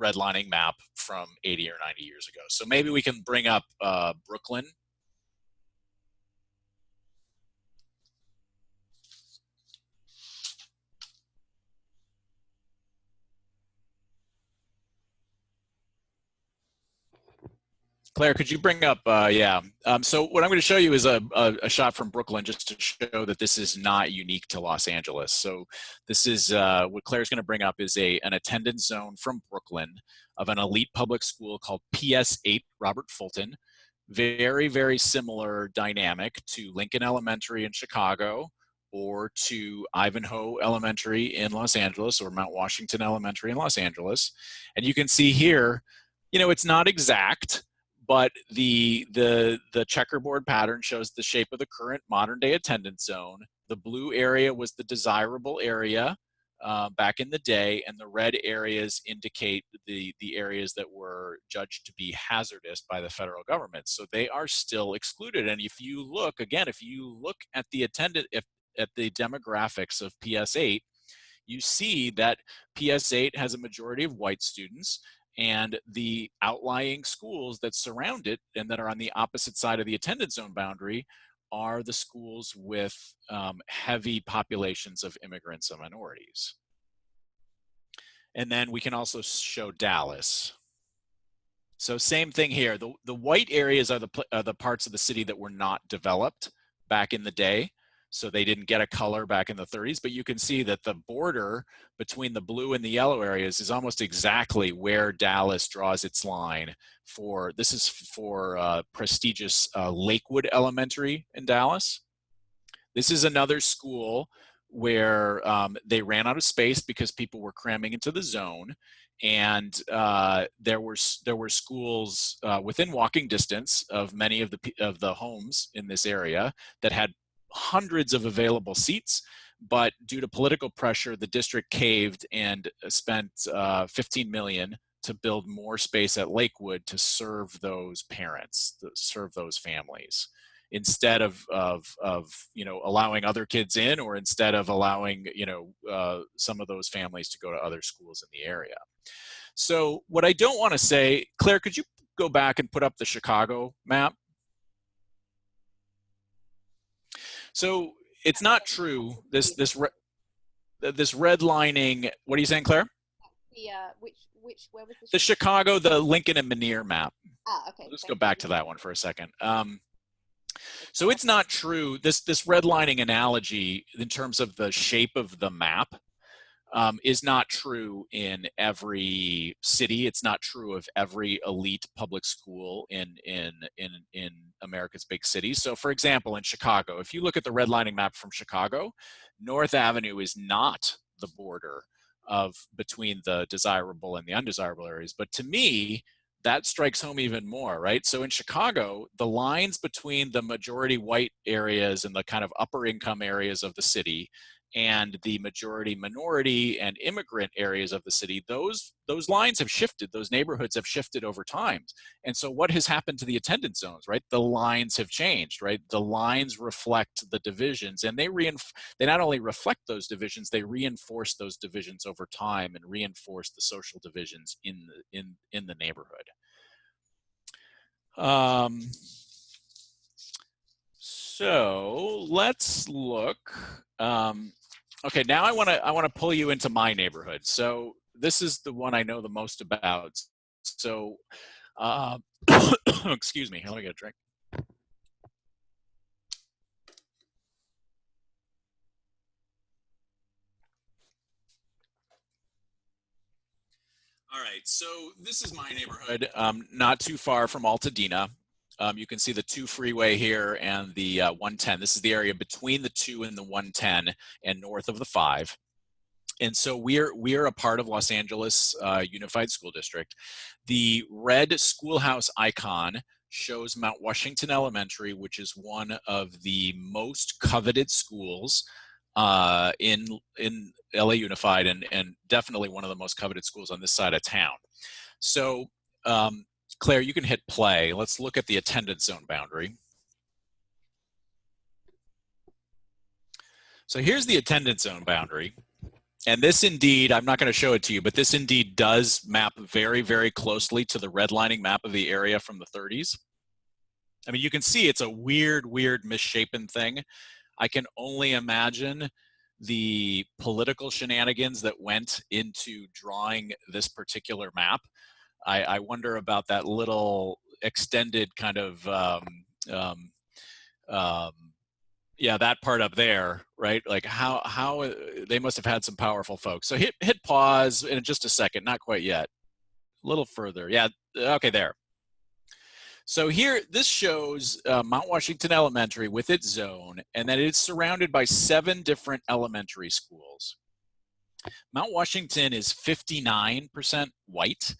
redlining map from 80 or 90 years ago. So maybe we can bring up Brooklyn. Claire, could you bring up, so what I'm going to show you is a shot from Brooklyn just to show that this is not unique to Los Angeles. So this is, what Claire's going to bring up is an attendance zone from Brooklyn of an elite public school called PS8 Robert Fulton. Very, very similar dynamic to Lincoln Elementary in Chicago or to Ivanhoe Elementary in Los Angeles or Mount Washington Elementary in Los Angeles. And you can see here, it's not exact, but the checkerboard pattern shows the shape of the current modern day attendance zone. The blue area was the desirable area back in the day, and the red areas indicate the areas that were judged to be hazardous by the federal government. So they are still excluded. And if you look, again, if you look at the at the demographics of PS8, you see that PS8 has a majority of white students, and the outlying schools that surround it and that are on the opposite side of the attendance zone boundary are the schools with heavy populations of immigrants and minorities. And then we can also show Dallas. So same thing here. The white areas are the parts of the city that were not developed back in the day. So they didn't get a color back in the 30s, but you can see that the border between the blue and the yellow areas is almost exactly where Dallas draws its line for, this is for prestigious Lakewood Elementary in Dallas. This is another school where they ran out of space because people were cramming into the zone. And there were schools within walking distance of many of the homes in this area that had hundreds of available seats, but due to political pressure, the district caved and spent $15 million to build more space at Lakewood to serve those parents, to serve those families, instead of allowing other kids in, or instead of allowing some of those families to go to other schools in the area. So what I don't want to say, Claire, could you go back and put up the Chicago map? So it's not true. This redlining. What are you saying, Claire? Where was the Chicago, the Lincoln and Meniere map? Ah, okay. Let's go back to that one for a second. So it's not true. This redlining analogy in terms of the shape of the map is not true in every city. It's not true of every elite public school in America's big cities. So for example, in Chicago, if you look at the redlining map from Chicago, North Avenue is not the border between the desirable and the undesirable areas. But to me, that strikes home even more, right? So in Chicago, the lines between the majority white areas and the kind of upper income areas of the city and the majority minority and immigrant areas of the city, those lines have shifted, those neighborhoods have shifted over time. And so what has happened to the attendance zones, right? The lines have changed, right? The lines reflect the divisions, and they not only reflect those divisions, they reinforce those divisions over time and reinforce the social divisions in the neighborhood. So let's look. Okay, now I want to pull you into my neighborhood. So this is the one I know the most about. So, excuse me. Let me get a drink. All right, so this is my neighborhood, not too far from Altadena. You can see the 2 freeway here and the 110. This is the area between the 2 and the 110 and north of the 5. And so we're a part of Los Angeles Unified School District. The red schoolhouse icon shows Mount Washington Elementary, which is one of the most coveted schools in LA Unified, and definitely one of the most coveted schools on this side of town. So Claire, you can hit play. Let's look at the attendance zone boundary. So here's the attendance zone boundary. And this indeed, I'm not going to show it to you, but this indeed does map very, very closely to the redlining map of the area from the 30s. I mean, you can see it's a weird, misshapen thing. I can only imagine the political shenanigans that went into drawing this particular map. I wonder about that little extended kind of, yeah, that part up there, right? Like how they must have had some powerful folks. So hit pause in just a second, not quite yet. A little further, yeah, okay, there. So here, this shows Mount Washington Elementary with its zone, and that it's surrounded by 7 different elementary schools. Mount Washington is 59% white,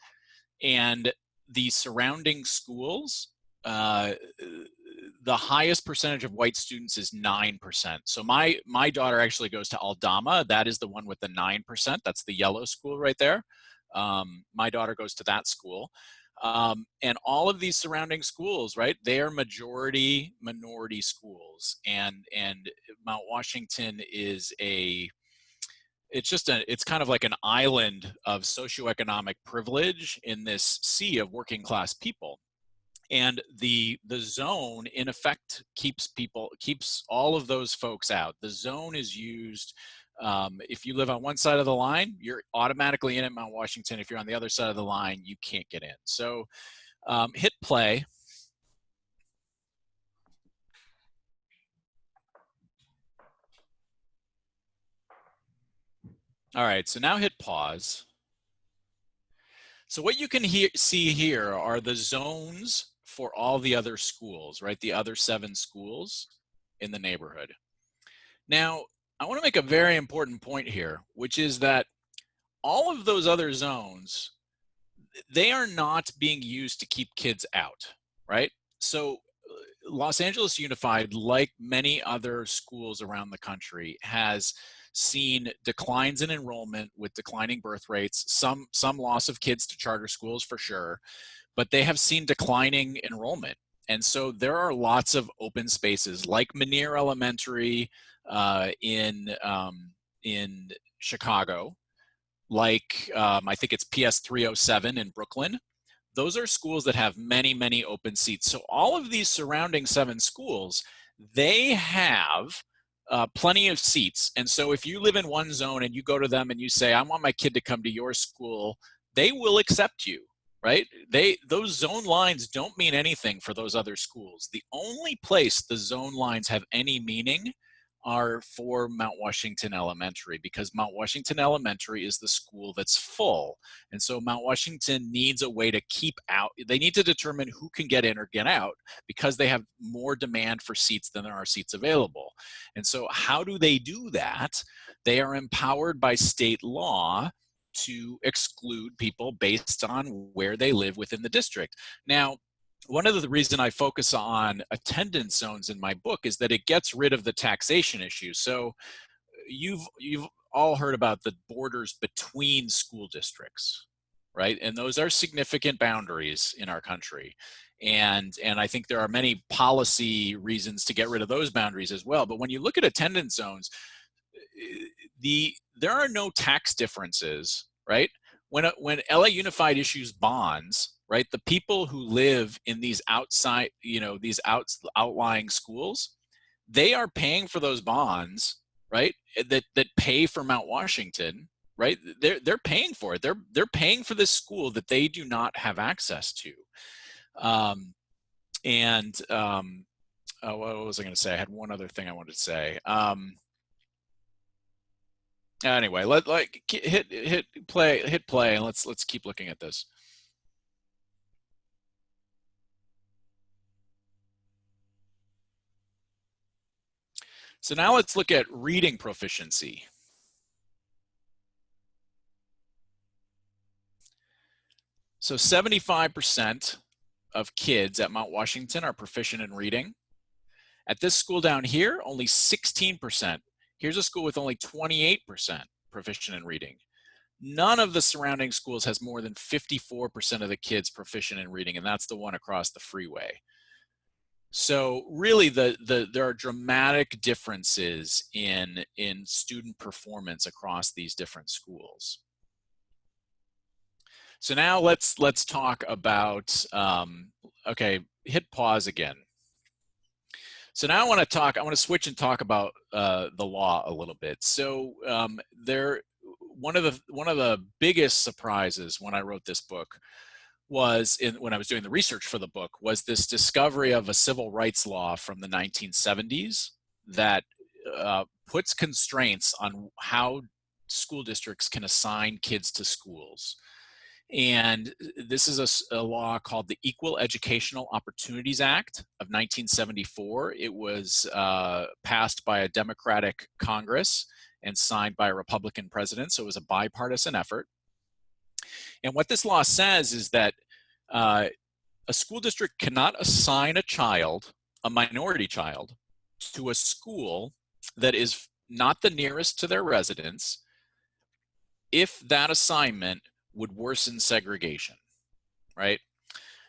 and the surrounding schools, the highest percentage of white students is 9%. So my daughter actually goes to Aldama. That is the one with the 9%. That's the yellow school right there. My daughter goes to that school. And all of these surrounding schools, right, they are majority minority schools. And Mount Washington is it's kind of like an island of socioeconomic privilege in this sea of working class people. And the zone, in effect, keeps all of those folks out. The zone is used, if you live on one side of the line, you're automatically in at Mount Washington. If you're on the other side of the line, you can't get in. So hit play. All right, so now hit pause. So what you can see here are the zones for all the other schools, right? The other 7 schools in the neighborhood. Now, I want to make a very important point here, which is that all of those other zones, they are not being used to keep kids out, right? So Los Angeles Unified, like many other schools around the country, has seen declines in enrollment with declining birth rates, some loss of kids to charter schools for sure, but they have seen declining enrollment. And so there are lots of open spaces like Menier Elementary in Chicago, like I think it's PS 307 in Brooklyn. Those are schools that have many, many open seats. So all of these surrounding 7 schools, they have plenty of seats. And so if you live in one zone and you go to them and you say, I want my kid to come to your school, they will accept you, right? Those zone lines don't mean anything for those other schools. The only place the zone lines have any meaning are for Mount Washington Elementary, because Mount Washington Elementary is the school that's full. And so Mount Washington needs a way to keep out. They need to determine who can get in or get out because they have more demand for seats than there are seats available. And so how do they do that? They are empowered by state law to exclude people based on where they live within the district. Now, one of the reasons I focus on attendance zones in my book is that it gets rid of the taxation issue. So you've all heard about the borders between school districts, right? And those are significant boundaries in our country. And I think there are many policy reasons to get rid of those boundaries as well. But when you look at attendance zones, there are no tax differences, right? When LA Unified issues bonds, right, the people who live in these outside, these outlying schools, they are paying for those bonds, right? That pay for Mount Washington, right? They're paying for it. They're paying for this school that they do not have access to. What was I going to say? I had one other thing I wanted to say. Anyway, hit play, and let's keep looking at this. So now let's look at reading proficiency. So 75% of kids at Mount Washington are proficient in reading. At this school down here, only 16%. Here's a school with only 28% proficient in reading. None of the surrounding schools has more than 54% of the kids proficient in reading, and that's the one across the freeway. So really, there are dramatic differences in student performance across these different schools. So now let's talk about, okay, hit pause again. So now I want to switch and talk about the law a little bit. So one of the biggest surprises when I wrote this book was when I was doing the research for the book was this discovery of a civil rights law from the 1970s that puts constraints on how school districts can assign kids to schools. And this is a law called the Equal Educational Opportunities Act of 1974. It was passed by a Democratic Congress and signed by a Republican president, so it was a bipartisan effort. And what this law says is that a school district cannot assign a child a minority child to a school that is not the nearest to their residence if that assignment would worsen segregation, right?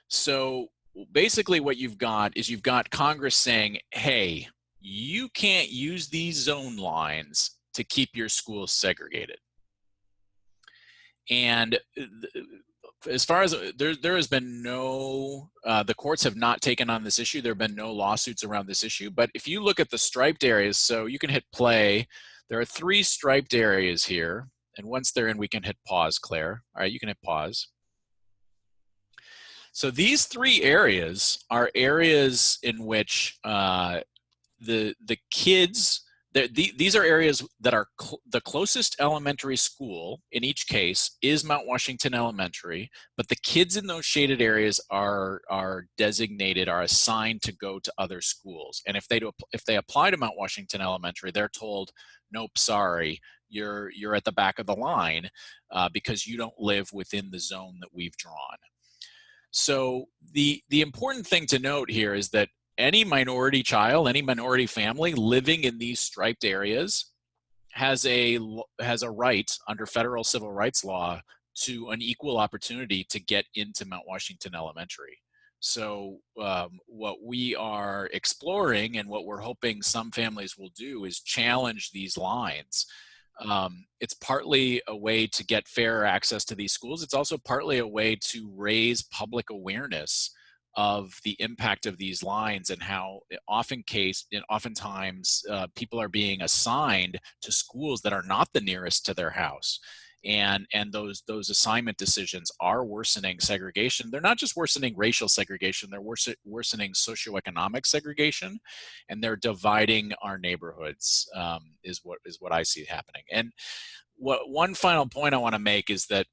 So basically what you've got is you've got Congress saying, hey, you can't use these zone lines to keep your schools segregated. And as far as there has been no, the courts have not taken on this issue. There have been no lawsuits around this issue. But if you look at the striped areas, so you can hit play. There are 3 striped areas here. And once they're in, we can hit pause, Claire. All right, you can hit pause. So these 3 areas are areas in which the kids, these are areas that are the closest elementary school in each case is Mount Washington Elementary, but the kids in those shaded areas are designated, are assigned to go to other schools. And if they apply to Mount Washington Elementary, they're told, nope, sorry, you're at the back of the line because you don't live within the zone that we've drawn. So the important thing to note here is that any minority child, any minority family living in these striped areas has a right under federal civil rights law to an equal opportunity to get into Mount Washington Elementary. So what we are exploring and what we're hoping some families will do is challenge these lines. It's partly a way to get fair access to these schools. It's also partly a way to raise public awareness of the impact of these lines and how oftentimes people are being assigned to schools that are not the nearest to their house. And those assignment decisions are worsening segregation. They're not just worsening racial segregation, they're worsening socioeconomic segregation, and they're dividing our neighborhoods, is what I see happening. And one final point I want to make is that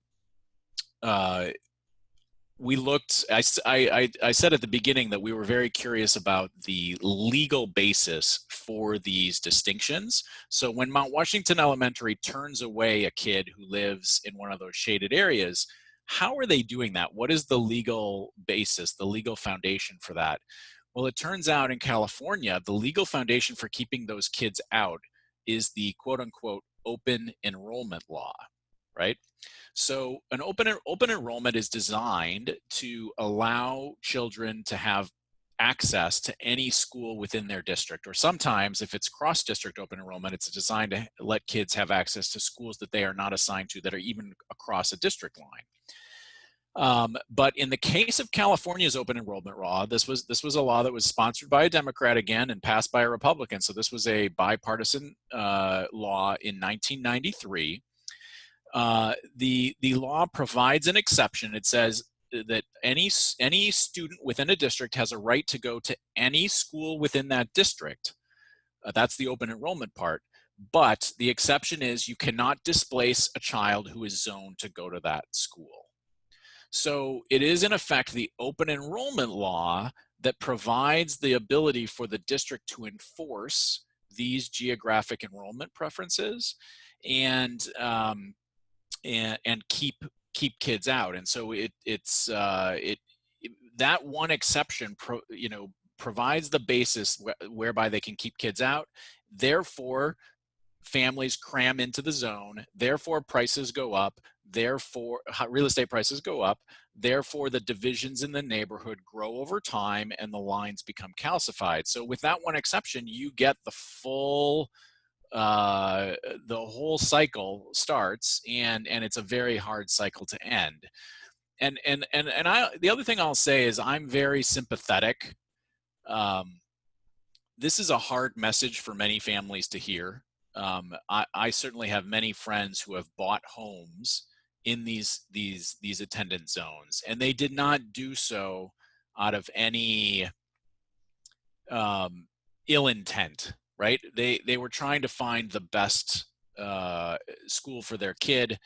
we looked, I said at the beginning that we were very curious about the legal basis for these distinctions. So when Mount Washington Elementary turns away a kid who lives in one of those shaded areas, how are they doing that? What is the legal basis, the legal foundation for that? Well, it turns out in California, the legal foundation for keeping those kids out is the quote unquote open enrollment law, right? So an open enrollment is designed to allow children to have access to any school within their district, or sometimes if it's cross-district open enrollment, it's designed to let kids have access to schools that they are not assigned to that are even across a district line. But in the case of California's open enrollment law, this was a law that was sponsored by a Democrat again and passed by a Republican. So this was a bipartisan law in 1993. The law provides an exception. It says that any student within a district has a right to go to any school within that district. That's the open enrollment part. But the exception is you cannot displace a child who is zoned to go to that school. So it is in effect the open enrollment law that provides the ability for the district to enforce these geographic enrollment preferences and keep kids out. And so that one exception provides the basis whereby they can keep kids out. Therefore, families cram into the zone. Therefore, prices go up. Therefore, real estate prices go up. Therefore, the divisions in the neighborhood grow over time and the lines become calcified. So with that one exception, you get the full the whole cycle starts, and it's a very hard cycle to end. And the other thing I'll say is I'm very sympathetic. This is a hard message for many families to hear. I certainly have many friends who have bought homes in these attendance zones, and they did not do so out of any ill intent. Right? They were trying to find the best school for their kid.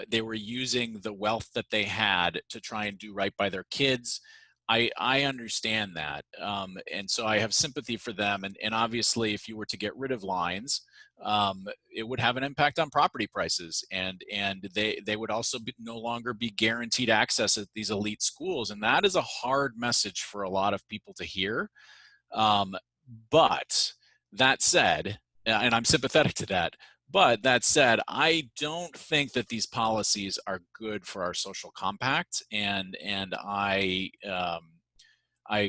They were using the wealth that they had to try and do right by their kids. I understand that. And so I have sympathy for them. And obviously, if you were to get rid of lines, it would have an impact on property prices. And they would also no longer be guaranteed access at these elite schools. And that is a hard message for a lot of people to hear. But that said, and I'm sympathetic to that, but that said, I don't think that these policies are good for our social compact, and I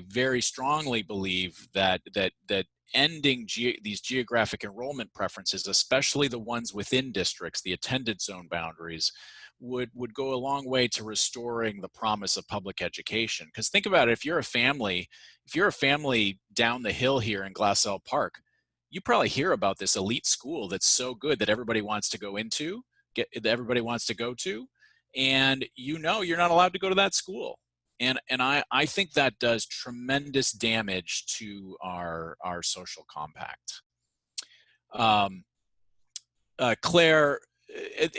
very strongly believe that ending these geographic enrollment preferences, especially the ones within districts, the attendance zone boundaries, would go a long way to restoring the promise of public education. Because think about it, if you're a family down the hill here in Glassell Park, you probably hear about this elite school that's so good that everybody wants to go into, everybody wants to go to, and you know you're not allowed to go to that school. And I think that does tremendous damage to our social compact. Claire,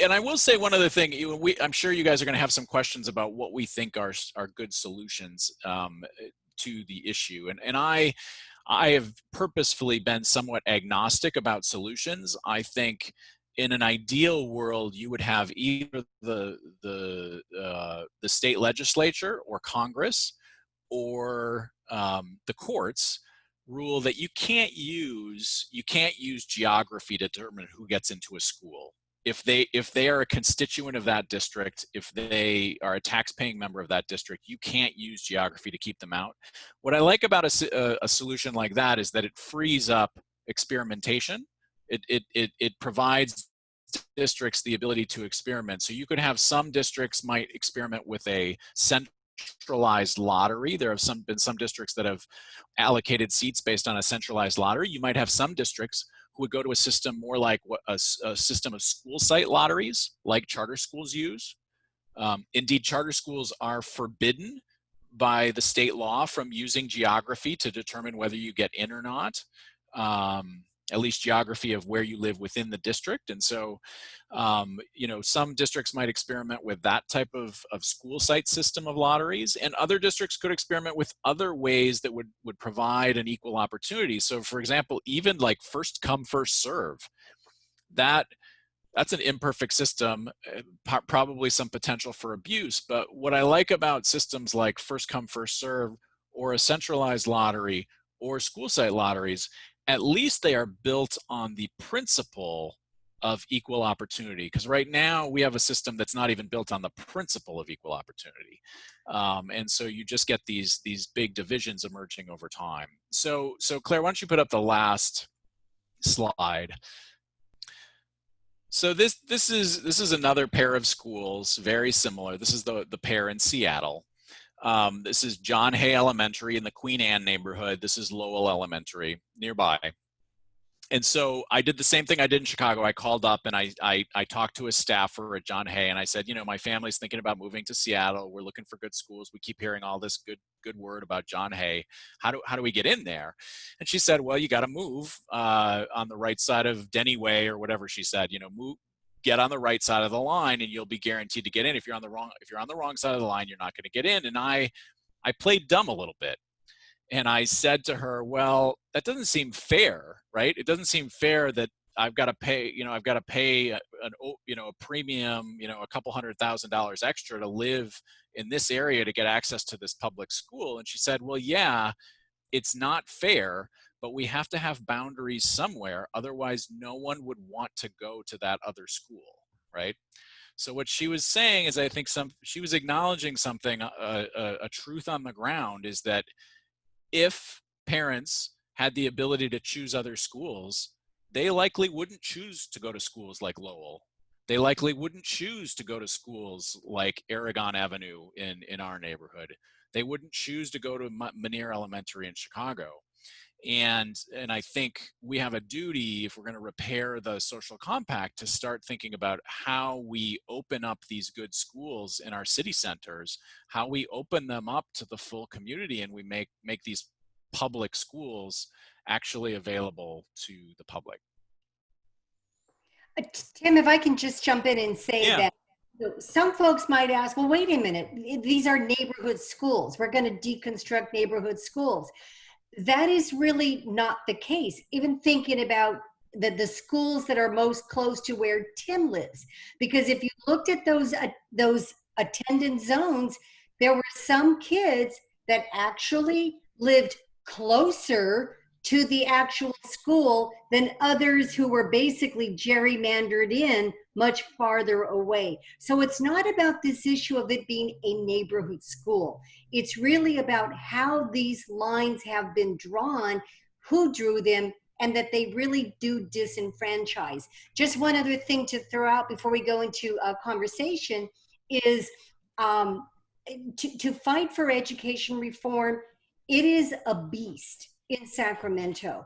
and I will say one other thing. I'm sure you guys are going to have some questions about what we think are good solutions to the issue. And I have purposefully been somewhat agnostic about solutions. I think in an ideal world, you would have either the state legislature or Congress or the courts rule that you can't use geography to determine who gets into a school. If they are a constituent of that district, if they are a tax-paying member of that district, you can't use geography to keep them out. What I like about a solution like that is that it frees up experimentation. It provides districts the ability to experiment. So you could have some districts might experiment with a centralized lottery. There have been some districts that have allocated seats based on a centralized lottery. You might have some districts who would go to a system more like a system of school site lotteries, like charter schools use. Indeed, charter schools are forbidden by the state law from using geography to determine whether you get in or not. At least geography of where you live within the district. And so, some districts might experiment with that type of school site system of lotteries, and other districts could experiment with other ways that would provide an equal opportunity. So for example, even like first come, first serve, that's an imperfect system, probably some potential for abuse. But what I like about systems like first come, first serve, or a centralized lottery, or school site lotteries, at least they are built on the principle of equal opportunity. Because right now we have a system that's not even built on the principle of equal opportunity. And so you just get these big divisions emerging over time. So Claire, why don't you put up the last slide? So this is another pair of schools, very similar. This is the pair in Seattle. This is John Hay Elementary in the Queen Anne neighborhood. This is Lowell Elementary nearby. And so I did the same thing I did in Chicago. I called up and I talked to a staffer at John Hay, and I said, my family's thinking about moving to Seattle. We're looking for good schools. We keep hearing all this good word about John Hay. How do we get in there? And she said, well, you got to move on the right side of Denny Way or whatever she said. Get on the right side of the line and you'll be guaranteed to get in. If you're on the wrong side of the line, you're not going to get in. And I played dumb a little bit. And I said to her, well, that doesn't seem fair, right? It doesn't seem fair that I've got to pay a premium, a couple $100,000 extra to live in this area to get access to this public school. And she said, well, yeah, it's not fair, but we have to have boundaries somewhere. Otherwise, no one would want to go to that other school, right? So what she was saying is, I think she was acknowledging something, a truth on the ground, is that if parents had the ability to choose other schools, they likely wouldn't choose to go to schools like Lowell. They likely wouldn't choose to go to schools like Aragon Avenue in our neighborhood. They wouldn't choose to go to Manier Elementary in Chicago. And I think we have a duty, if we're going to repair the social compact, to start thinking about how we open up these good schools in our city centers, how we open them up to the full community, and we make these public schools actually available to the public. Tim, if I can just jump in and say that some folks might ask, well, wait a minute, these are neighborhood schools. We're going to deconstruct neighborhood schools. That is really not the case. Even thinking about the schools that are most close to where Tim lives, because if you looked at those attendance zones, there were some kids that actually lived closer to the actual school than others who were basically gerrymandered in much farther away. So it's not about this issue of it being a neighborhood school. It's really about how these lines have been drawn, who drew them, and that they really do disenfranchise. Just one other thing to throw out before we go into a conversation is to fight for education reform. It is a beast in Sacramento.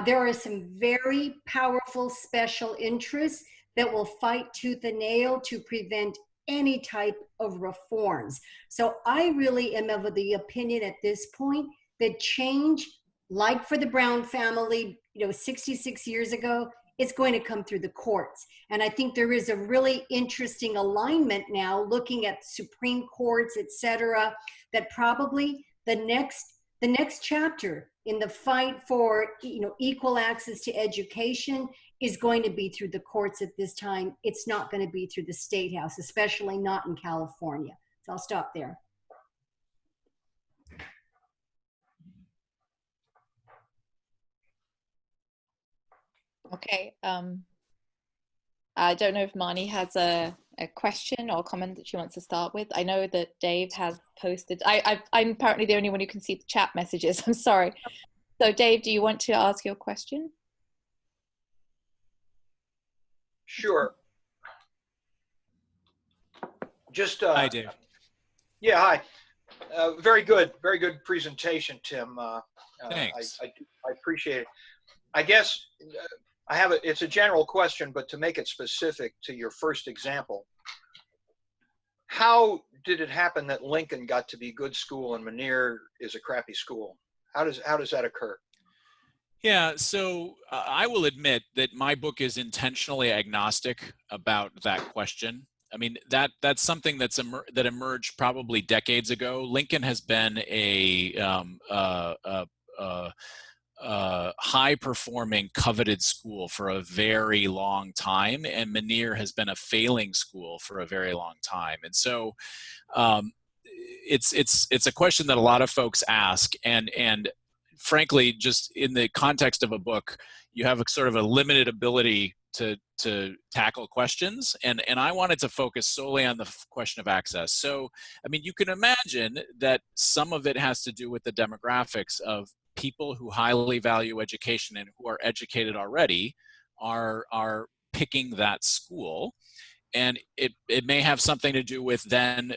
There are some very powerful special interests that will fight tooth and nail to prevent any type of reforms. So I really am of the opinion at this point that change, like for the Brown family, 66 years ago, it's going to come through the courts. And I think there is a really interesting alignment now, looking at Supreme Courts, et cetera, that probably the next chapter in the fight for equal access to education is going to be through the courts at this time. It's not going to be through the State House, especially not in California. So I'll stop there. Okay. I don't know if Marnie has a question or comment that she wants to start with. I know that Dave has posted. I'm apparently the only one who can see the chat messages. I'm sorry. So Dave, do you want to ask your question? Sure. Just Hi, Dave. Yeah, hi. Very good presentation, Tim. Thanks. I appreciate it. I guess it's a general question, but to make it specific to your first example, how did it happen that Lincoln got to be good school and Manier is a crappy school? How does that occur? Yeah, so I will admit that my book is intentionally agnostic about that question. I mean, that's something that emerged probably decades ago. Lincoln has been a high-performing, coveted school for a very long time, and Manier has been a failing school for a very long time. And so, it's a question that a lot of folks ask, and frankly, just in the context of a book, you have a sort of a limited ability to tackle questions, and I wanted to focus solely on the question of access. So, I mean, you can imagine that some of it has to do with the demographics of people who highly value education and who are educated already are picking that school, and it may have something to do with then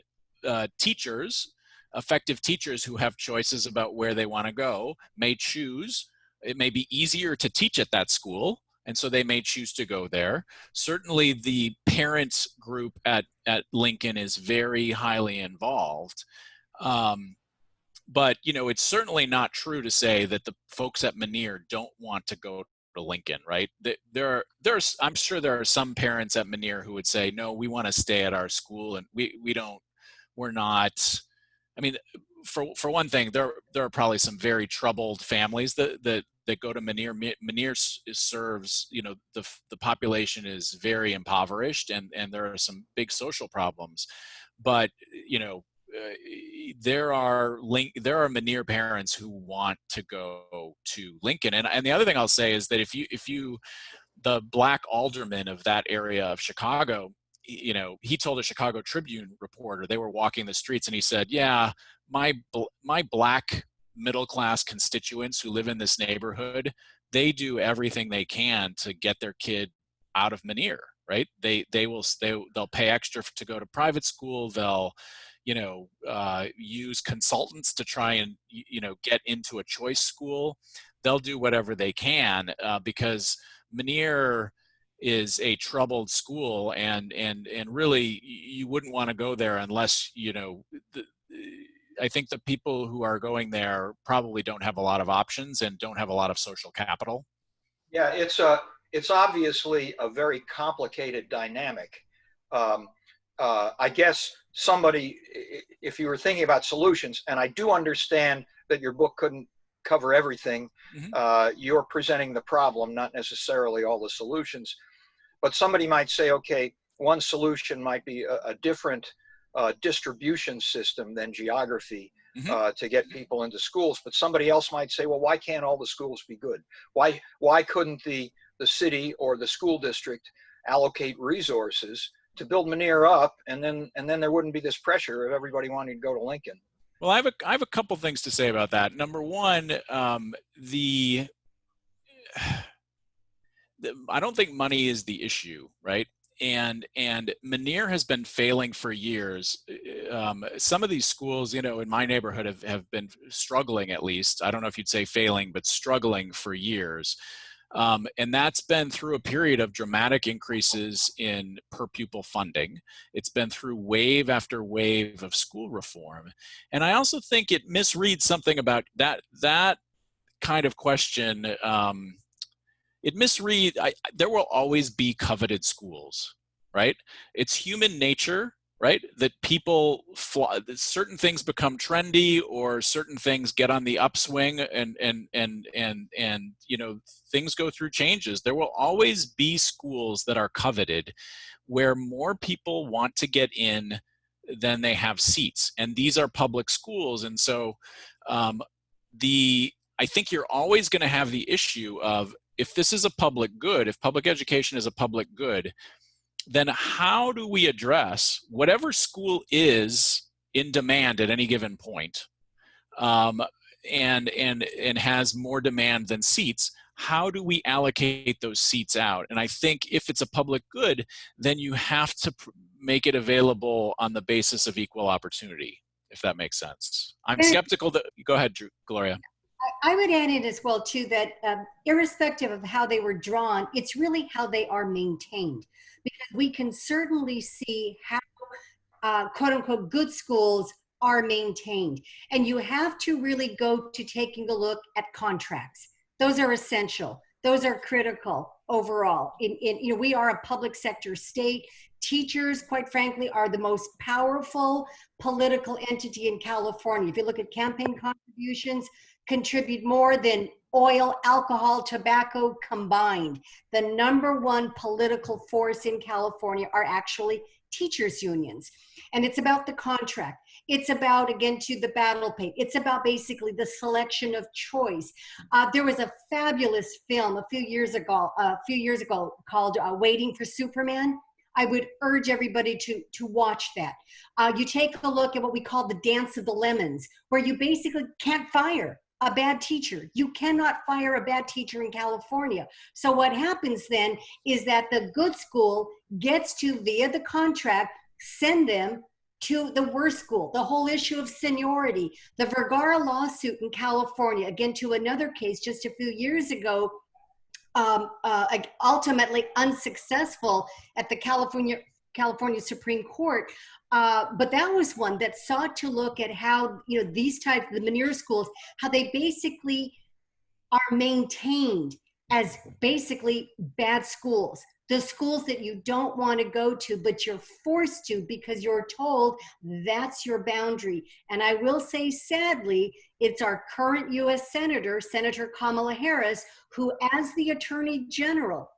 teachers. Effective teachers who have choices about where they want to go may choose. It may be easier to teach at that school, and so they may choose to go there. Certainly the parents group at Lincoln is very highly involved. But it's certainly not true to say that the folks at Manier don't want to go to Lincoln, right? I'm sure there are some parents at Manier who would say, no, we want to stay at our school, and we're not. I mean, for one thing, there are probably some very troubled families that go to Manier. Manier serves, the population is very impoverished, and there are some big social problems. But there are Manier parents who want to go to Lincoln, and the other thing I'll say is that if you the black alderman of that area of Chicago, he told a Chicago Tribune reporter, they were walking the streets, and he said, yeah, my black middle-class constituents who live in this neighborhood, they do everything they can to get their kid out of Manier, right? They'll pay extra to go to private school. They'll use consultants to try and get into a choice school. They'll do whatever they can because Manier is a troubled school, and really you wouldn't want to go there unless I think the people who are going there probably don't have a lot of options and don't have a lot of social capital. Yeah, it's obviously a very complicated dynamic. I guess somebody, if you were thinking about solutions, and I do understand that your book couldn't cover everything, you're presenting the problem, not necessarily all the solutions. But somebody might say, okay, one solution might be a different distribution system than geography. to get people into schools. But somebody else might say, well, why can't all the schools be good? Why couldn't the city or the school district allocate resources to build Manier up, and then there wouldn't be this pressure of everybody wanting to go to Lincoln? Well, I have a couple things to say about that. Number one, I don't think money is the issue, right? And Manier has been failing for years. Some of these schools, in my neighborhood have been struggling, at least. I don't know if you'd say failing, but struggling for years. And that's been through a period of dramatic increases in per pupil funding. It's been through wave after wave of school reform. And I also think it misreads something about that kind of question. There will always be coveted schools, right? It's human nature, right? That that certain things become trendy, or certain things get on the upswing, and things go through changes. There will always be schools that are coveted, where more people want to get in than they have seats, and these are public schools. And so, I think you're always going to have the issue of, if this is a public good, if public education is a public good, then how do we address whatever school is in demand at any given point, and has more demand than seats? How do we allocate those seats out? And I think if it's a public good, then you have to make it available on the basis of equal opportunity, if that makes sense. I'm skeptical that, go ahead, Gloria. I would add in as well, too, that irrespective of how they were drawn, it's really how they are maintained. Because we can certainly see how, quote unquote, good schools are maintained. And you have to really go to taking a look at contracts. Those are essential. Those are critical overall. We are a public sector state. Teachers, quite frankly, are the most powerful political entity in California. If you look at campaign contributions, contribute more than oil, alcohol, tobacco combined. The number one political force in California are actually teachers' unions. And it's about the contract. It's about, again, to the battle pay. It's about basically the selection of choice. There was a fabulous film a few years ago called Waiting for Superman. I would urge everybody to watch that. You take a look at what we call the dance of the lemons, where you basically can't fire a bad teacher. You cannot fire a bad teacher in California. So what happens then is that the good school gets to, via the contract, send them to the worst school. The whole issue of seniority. The Vergara lawsuit in California, again, to another case just a few years ago, ultimately unsuccessful at the California Supreme Court. But that was one that sought to look at how, these types, the Manier schools, how they basically are maintained as basically bad schools. The schools that you don't want to go to, but you're forced to because you're told that's your boundary. And I will say, sadly, it's our current U.S. Senator, Senator Kamala Harris, who, as the Attorney General,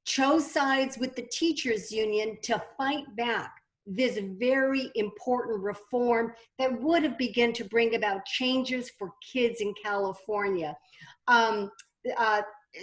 chose sides with the teachers union to fight back this very important reform that would have begun to bring about changes for kids in California.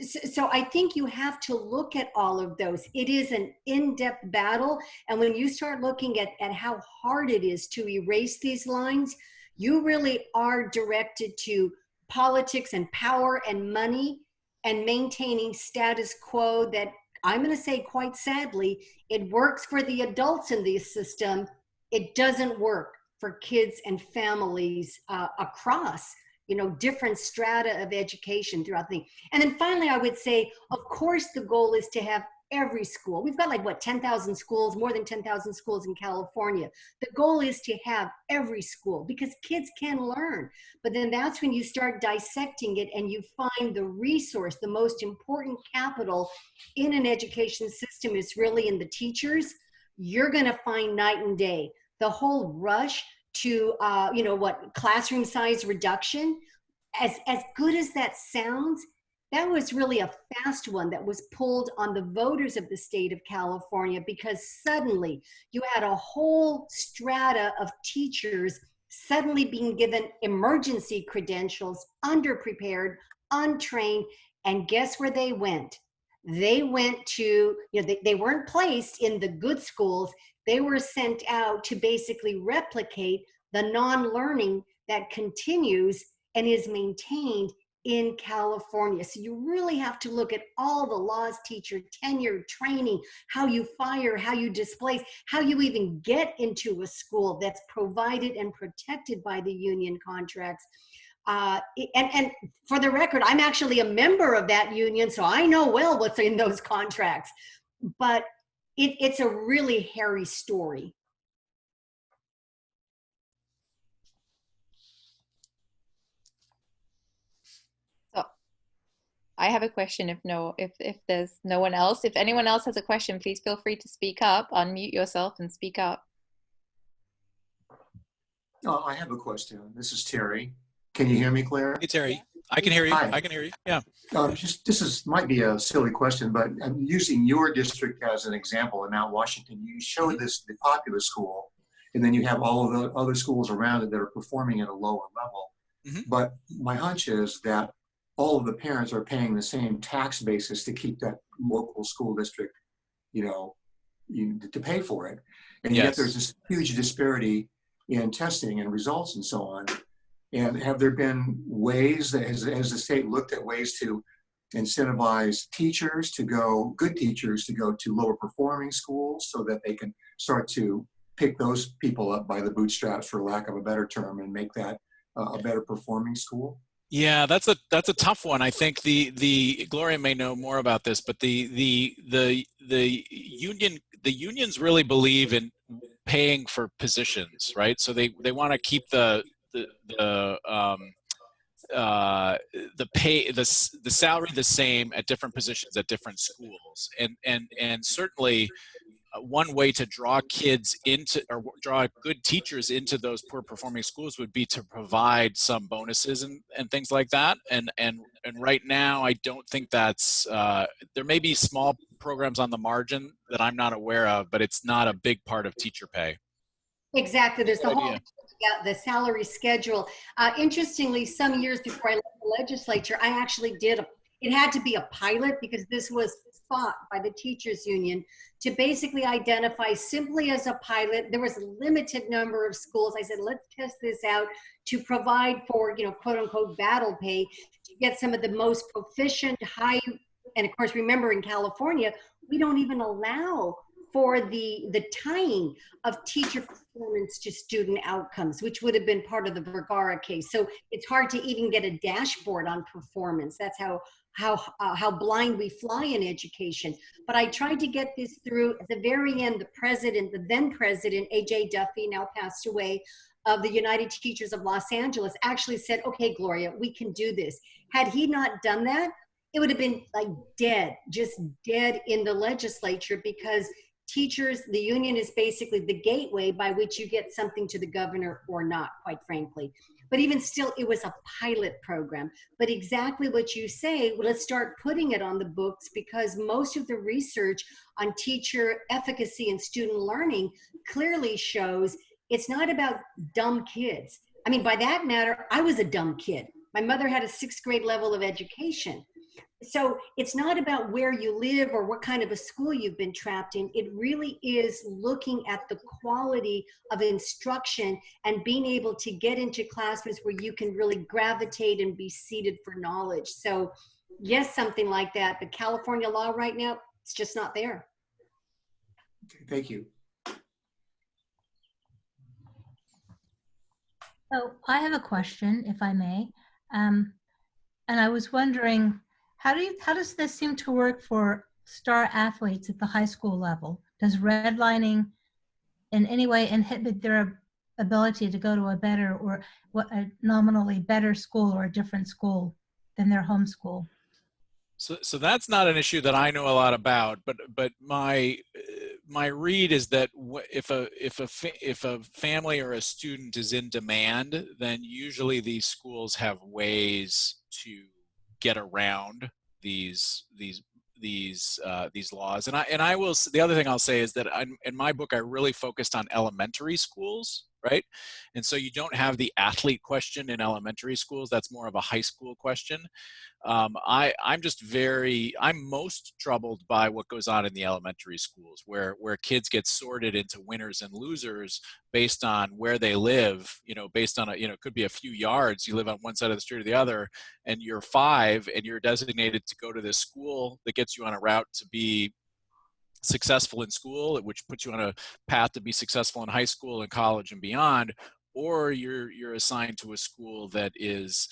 So I think you have to look at all of those. It is an in-depth battle. And when you start looking at how hard it is to erase these lines, you really are directed to politics and power and money and maintaining status quo that, I'm going to say quite sadly, it works for the adults in the system. It doesn't work for kids and families across, different strata of education throughout the thing. And then finally, I would say, of course, the goal is to have every school. We've got 10,000 schools, more than 10,000 schools in California. The goal is to have every school because kids can learn. But then that's when you start dissecting it and you find the resource, the most important capital in an education system is really in the teachers. You're going to find night and day. The whole rush to, classroom size reduction, as good as that sounds, that was really a fast one that was pulled on the voters of the state of California because suddenly you had a whole strata of teachers suddenly being given emergency credentials, underprepared, untrained, and guess where they went? They went to, they weren't placed in the good schools. They were sent out to basically replicate the non-learning that continues and is maintained in California. So you really have to look at all the laws, teacher tenure, training, how you fire, how you displace, how you even get into a school that's provided and protected by the union contracts. And for the record, I'm actually a member of that union, so I know well what's in those contracts. But it's a really hairy story. So I have a question. If there's no one else, if anyone else has a question, please feel free to speak up, unmute yourself and speak up. I have a question. This is Terry. Can you hear me, Claire? Hey, Terry. I can hear you. Hi. I can hear you. Yeah. Might be a silly question, but I'm using your district as an example in Mount Washington. You showed the popular school, and then you have all of the other schools around it that are performing at a lower level. Mm-hmm. But my hunch is that all of the parents are paying the same tax basis to keep that local school district, to pay for it. And yet there's this huge disparity in testing and results and so on. And have there been ways, has the state looked at ways to incentivize good teachers to go to lower performing schools so that they can start to pick those people up by the bootstraps, for lack of a better term, and make that a better performing school? Yeah, that's a tough one. I think the Gloria may know more about this, but the unions really believe in paying for positions, right? So they want to keep the salary the same at different positions at different schools, and certainly one way to draw kids into, or draw good teachers into those poor performing schools would be to provide some bonuses and things like that. And right now, I don't think that's, there may be small programs on the margin that I'm not aware of, but it's not a big part of teacher pay. Exactly. There's the whole the salary schedule. Interestingly, some years before I left the legislature, I actually it had to be a pilot because this was fought by the teachers union to basically identify simply as a pilot. There was a limited number of schools. I said, let's test this out to provide for, quote unquote, battle pay to get some of the most proficient high. And of course, remember in California, we don't even allow for the tying of teacher performance to student outcomes, which would have been part of the Vergara case. So it's hard to even get a dashboard on performance. That's how blind we fly in education. But I tried to get this through. At the very end, the then president, A.J. Duffy, now passed away, of the United Teachers of Los Angeles, actually said, okay, Gloria, we can do this. Had he not done that, it would have been like just dead in the legislature, because teachers, the union is basically the gateway by which you get something to the governor or not, quite frankly. But even still, it was a pilot program. But exactly what you say, well, let's start putting it on the books, because most of the research on teacher efficacy and student learning clearly shows it's not about dumb kids. I mean, by that matter, I was a dumb kid. My mother had a 6th grade level of education. So it's not about where you live or what kind of a school you've been trapped in. It really is looking at the quality of instruction and being able to get into classrooms where you can really gravitate and be seated for knowledge. So yes, something like that. But California law right now, it's just not there. Okay, thank you. So I have a question, if I may. And I was wondering, how does this seem to work for star athletes at the high school level? Does redlining in any way inhibit their ability to go to a better or a nominally better school or a different school than their home school? So that's not an issue that I know a lot about, but my read is that if a family or a student is in demand, then usually these schools have ways to get around these laws. And I will. The other thing I'll say is that in my book I really focused on elementary schools, right? And so you don't have the athlete question in elementary schools. That's more of a high school question. I'm most troubled by what goes on in the elementary schools, where kids get sorted into winners and losers based on where they live, based on it could be a few yards. You live on one side of the street or the other, and you're 5 and you're designated to go to this school that gets you on a route to be successful in school, which puts you on a path to be successful in high school and college and beyond, or you're assigned to a school that is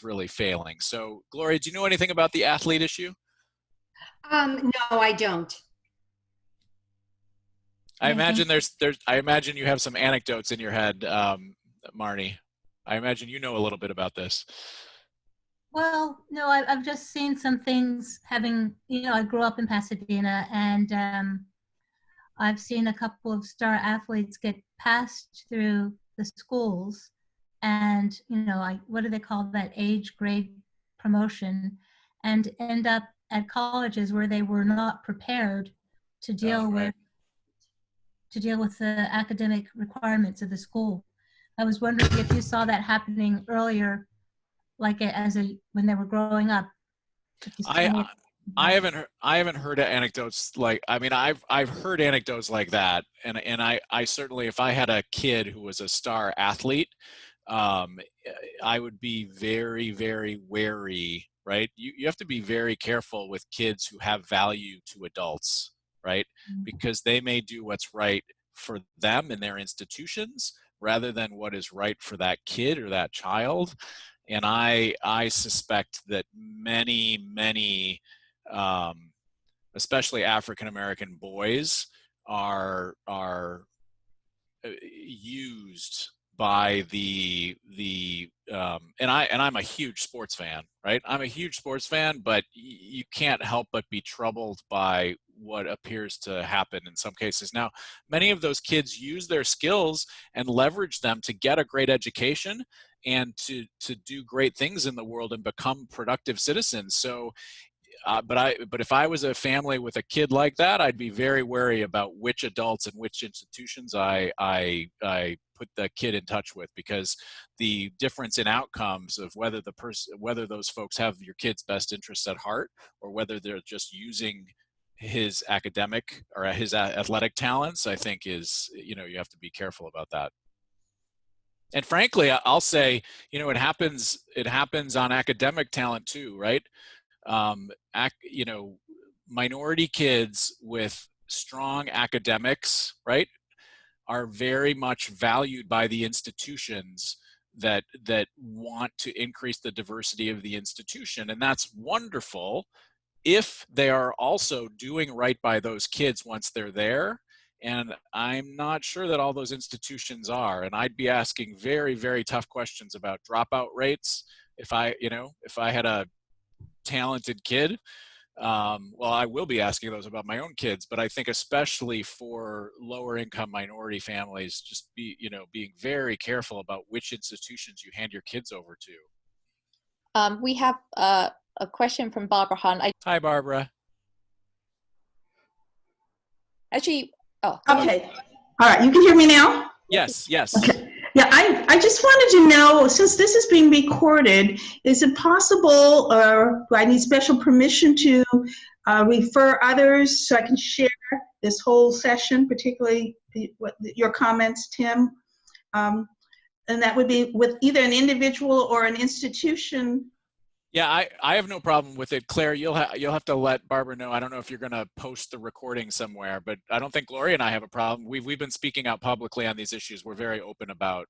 really failing. So, Gloria, do you know anything about the athlete issue? No, I don't. I imagine I imagine you have some anecdotes in your head, Marnie. I imagine you know a little bit about this. Well, no, I've just seen some things having, I grew up in Pasadena, and I've seen a couple of star athletes get passed through the schools and, what do they call that, age grade promotion, and end up at colleges where they were not prepared to deal with the academic requirements of the school. I was wondering if you saw that happening earlier, like when they were growing up. I haven't heard of anecdotes I've heard anecdotes like that, and I certainly, if I had a kid who was a star athlete, I would be very, very wary, right? You have to be very careful with kids who have value to adults, right? Because they may do what's right for them and their institutions rather than what is right for that kid or that child. And I suspect that many, especially African-American boys, are used by and I'm a huge sports fan, right? I'm a huge sports fan, but you can't help but be troubled by what appears to happen in some cases. Now, many of those kids use their skills and leverage them to get a great education and to do great things in the world and become productive citizens. So, but if I was a family with a kid like that, I'd be very wary about which adults and which institutions I put the kid in touch with, because the difference in outcomes of whether those folks have your kid's best interests at heart or whether they're just using his academic or his athletic talents, I think is, you have to be careful about that. And frankly, I'll say, it happens on academic talent too, right? Minority kids with strong academics, right, are very much valued by the institutions that want to increase the diversity of the institution. And that's wonderful if they are also doing right by those kids once they're there. And I'm not sure that all those institutions are. And I'd be asking very, very tough questions about dropout rates if I had a talented kid. Well, I will be asking those about my own kids, but I think especially for lower income minority families, just being very careful about which institutions you hand your kids over to. We have a question from Barbara Hunt. Hi, Barbara. Actually, okay. All right, you can hear me now? Yes. Okay. Yeah, I just wanted to know, since this is being recorded, is it possible, or do I need special permission to refer others so I can share this whole session, particularly your comments, Tim? And that would be with either an individual or an institution. Yeah, I have no problem with it. Claire, you'll have to let Barbara know. I don't know if you're going to post the recording somewhere, but I don't think Gloria and I have a problem. We've been speaking out publicly on these issues. We're very open about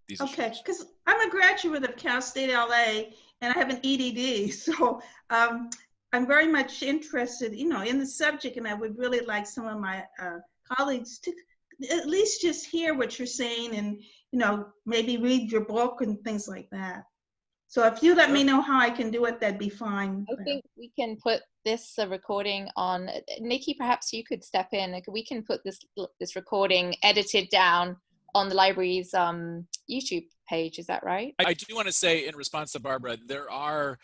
these issues. Okay, because I'm a graduate of Cal State LA and I have an EDD, so I'm very much interested, in the subject, and I would really like some of my colleagues to at least just hear what you're saying and, maybe read your book and things like that. So if you let me know how I can do it, that'd be fine. I think we can put this recording on. Nikki, perhaps you could step in. We can put this recording edited down on the library's YouTube page. Is that right? I do want to say, in response to Barbara, there are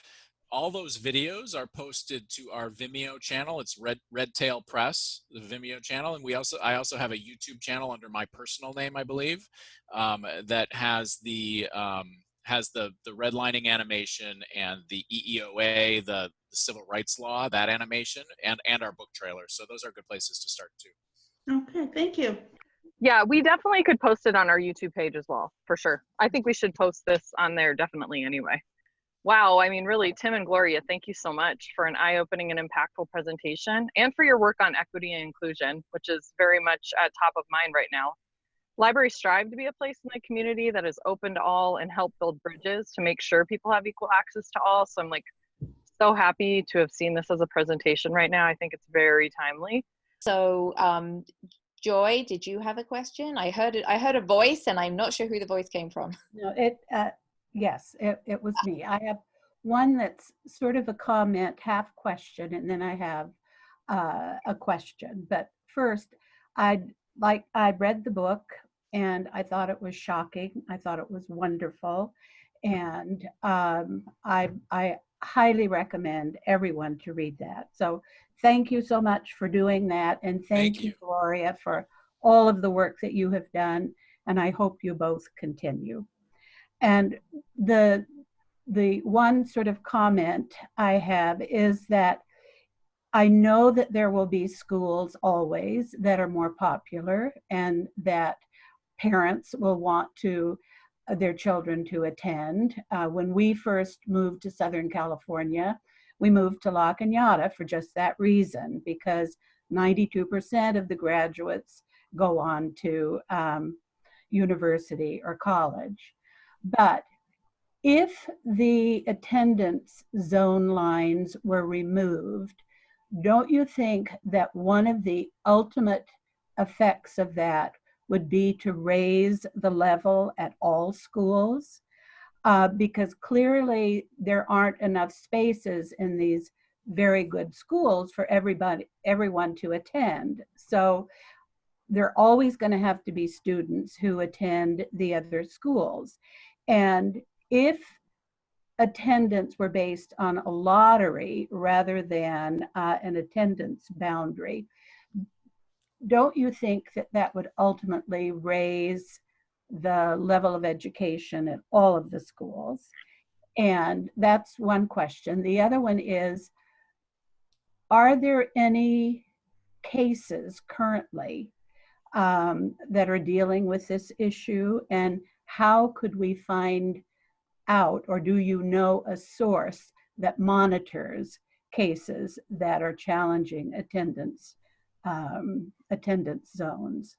all those videos are posted to our Vimeo channel. It's Red Tail Press, the Vimeo channel, and I also have a YouTube channel under my personal name, I believe, that has the redlining animation and the EEOA, the civil rights law, that animation, and our book trailer. So those are good places to start too. Okay, thank you. Yeah, we definitely could post it on our YouTube page as well, for sure. I think we should post this on there definitely anyway. Wow, I mean, really, Tim and Gloria, thank you so much for an eye-opening and impactful presentation, and for your work on equity and inclusion, which is very much at top of mind right now. Libraries strive to be a place in the community that is open to all and help build bridges to make sure people have equal access to all. So I'm like so happy to have seen this as a presentation right now. I think it's very timely. So Joy, did you have a question? I heard a voice, and I'm not sure who the voice came from. No, yes, it was me. I have one that's sort of a comment, half question, and then I have a question. But first, I read the book, and I thought it was shocking. I thought it was wonderful, and I highly recommend everyone to read that. So thank you so much for doing that, and thank you, Gloria, for all of the work that you have done, and I hope you both continue. And the one sort of comment I have is that I know that there will be schools always that are more popular and that parents will want their children to attend. When we first moved to Southern California, we moved to La Cañada for just that reason, because 92% of the graduates go on to university or college. But if the attendance zone lines were removed, don't you think that one of the ultimate effects of that would be to raise the level at all schools? Because clearly there aren't enough spaces in these very good schools for everyone to attend. So there are always going to have to be students who attend the other schools. And if attendance were based on a lottery rather than an attendance boundary, don't you think that that would ultimately raise the level of education at all of the schools? And that's one question. The other one is, are there any cases currently that are dealing with this issue? And how could we find out, or do you know a source that monitors cases that are challenging attendance zones?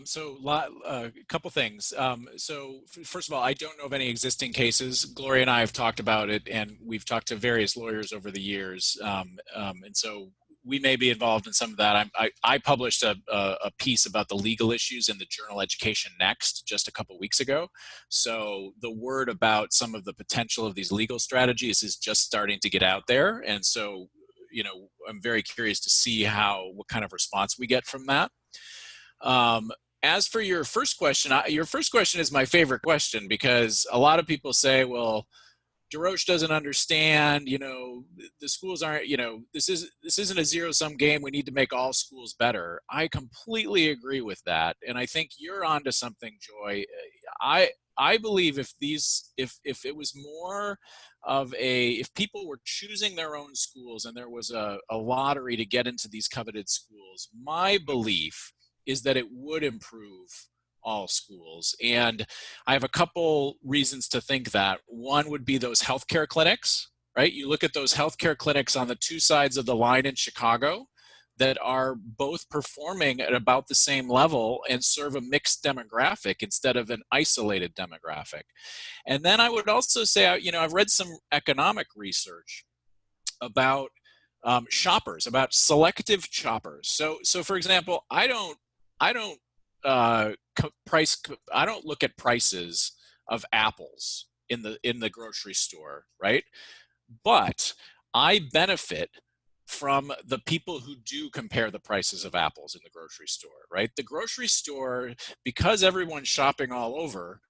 So a couple things. So first of all, I don't know of any existing cases. Gloria and I have talked about it, and we've talked to various lawyers over the years. And so we may be involved in some of that. I published a piece about the legal issues in the journal Education Next just a couple weeks ago. So the word about some of the potential of these legal strategies is just starting to get out there. And so, you know, I'm very curious to see what kind of response we get from that. As for your first question is my favorite question, because a lot of people say, well, DeRoche doesn't understand, you know, the schools aren't, you know, this isn't a zero-sum game. We need to make all schools better. I completely agree with that. And I think you're onto something, Joy. I believe if it was more of if people were choosing their own schools and there was a lottery to get into these coveted schools, my belief is that it would improve all schools. And I have a couple reasons to think that. One would be those healthcare clinics, right? You look at those healthcare clinics on the two sides of the line in Chicago that are both performing at about the same level and serve a mixed demographic instead of an isolated demographic. And then I would also say, you know, I've read some economic research about shoppers, about selective shoppers. So for example, I don't look at prices of apples in the grocery store, right? But I benefit from the people who do compare the prices of apples in the grocery store, right? The grocery store, because everyone's shopping all over,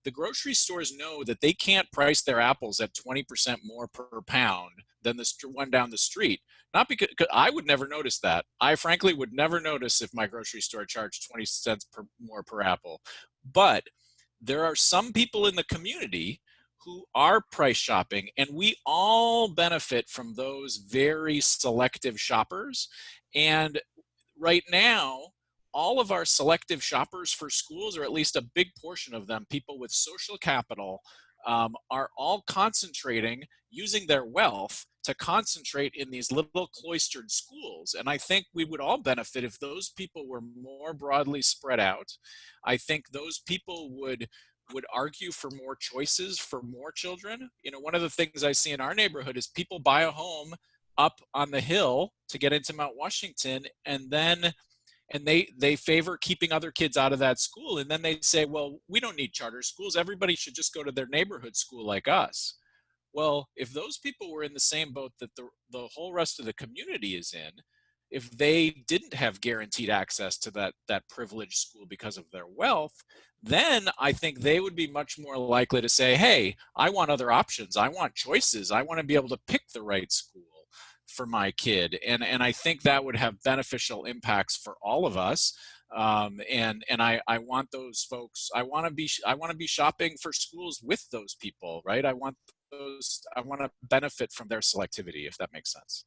the grocery stores know that they can't price their apples at 20% more per pound than the one down the street. Not because I would never notice that. I frankly would never notice if my grocery store charged 20 cents more per apple. But there are some people in the community who are price shopping, and we all benefit from those very selective shoppers. And right now, all of our selective shoppers for schools, or at least a big portion of them, people with social capital, are all concentrating, using their wealth to concentrate in these little cloistered schools. And I think we would all benefit if those people were more broadly spread out. I think those people would argue for more choices for more children. You know, one of the things I see in our neighborhood is people buy a home up on the hill to get into Mount Washington, and they favor keeping other kids out of that school. And then they say, well, we don't need charter schools. Everybody should just go to their neighborhood school like us. Well, if those people were in the same boat that the whole rest of the community is in, if they didn't have guaranteed access to that privileged school because of their wealth, then I think they would be much more likely to say, hey, I want other options. I want choices. I want to be able to pick the right school for my kid. And I think that would have beneficial impacts for all of us. And I want those folks, I want to be shopping for schools with those people, right? I want to benefit from their selectivity, if that makes sense.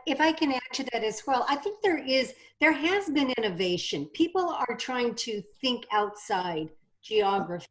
If I can add to that as well, I think there has been innovation. People are trying to think outside geography.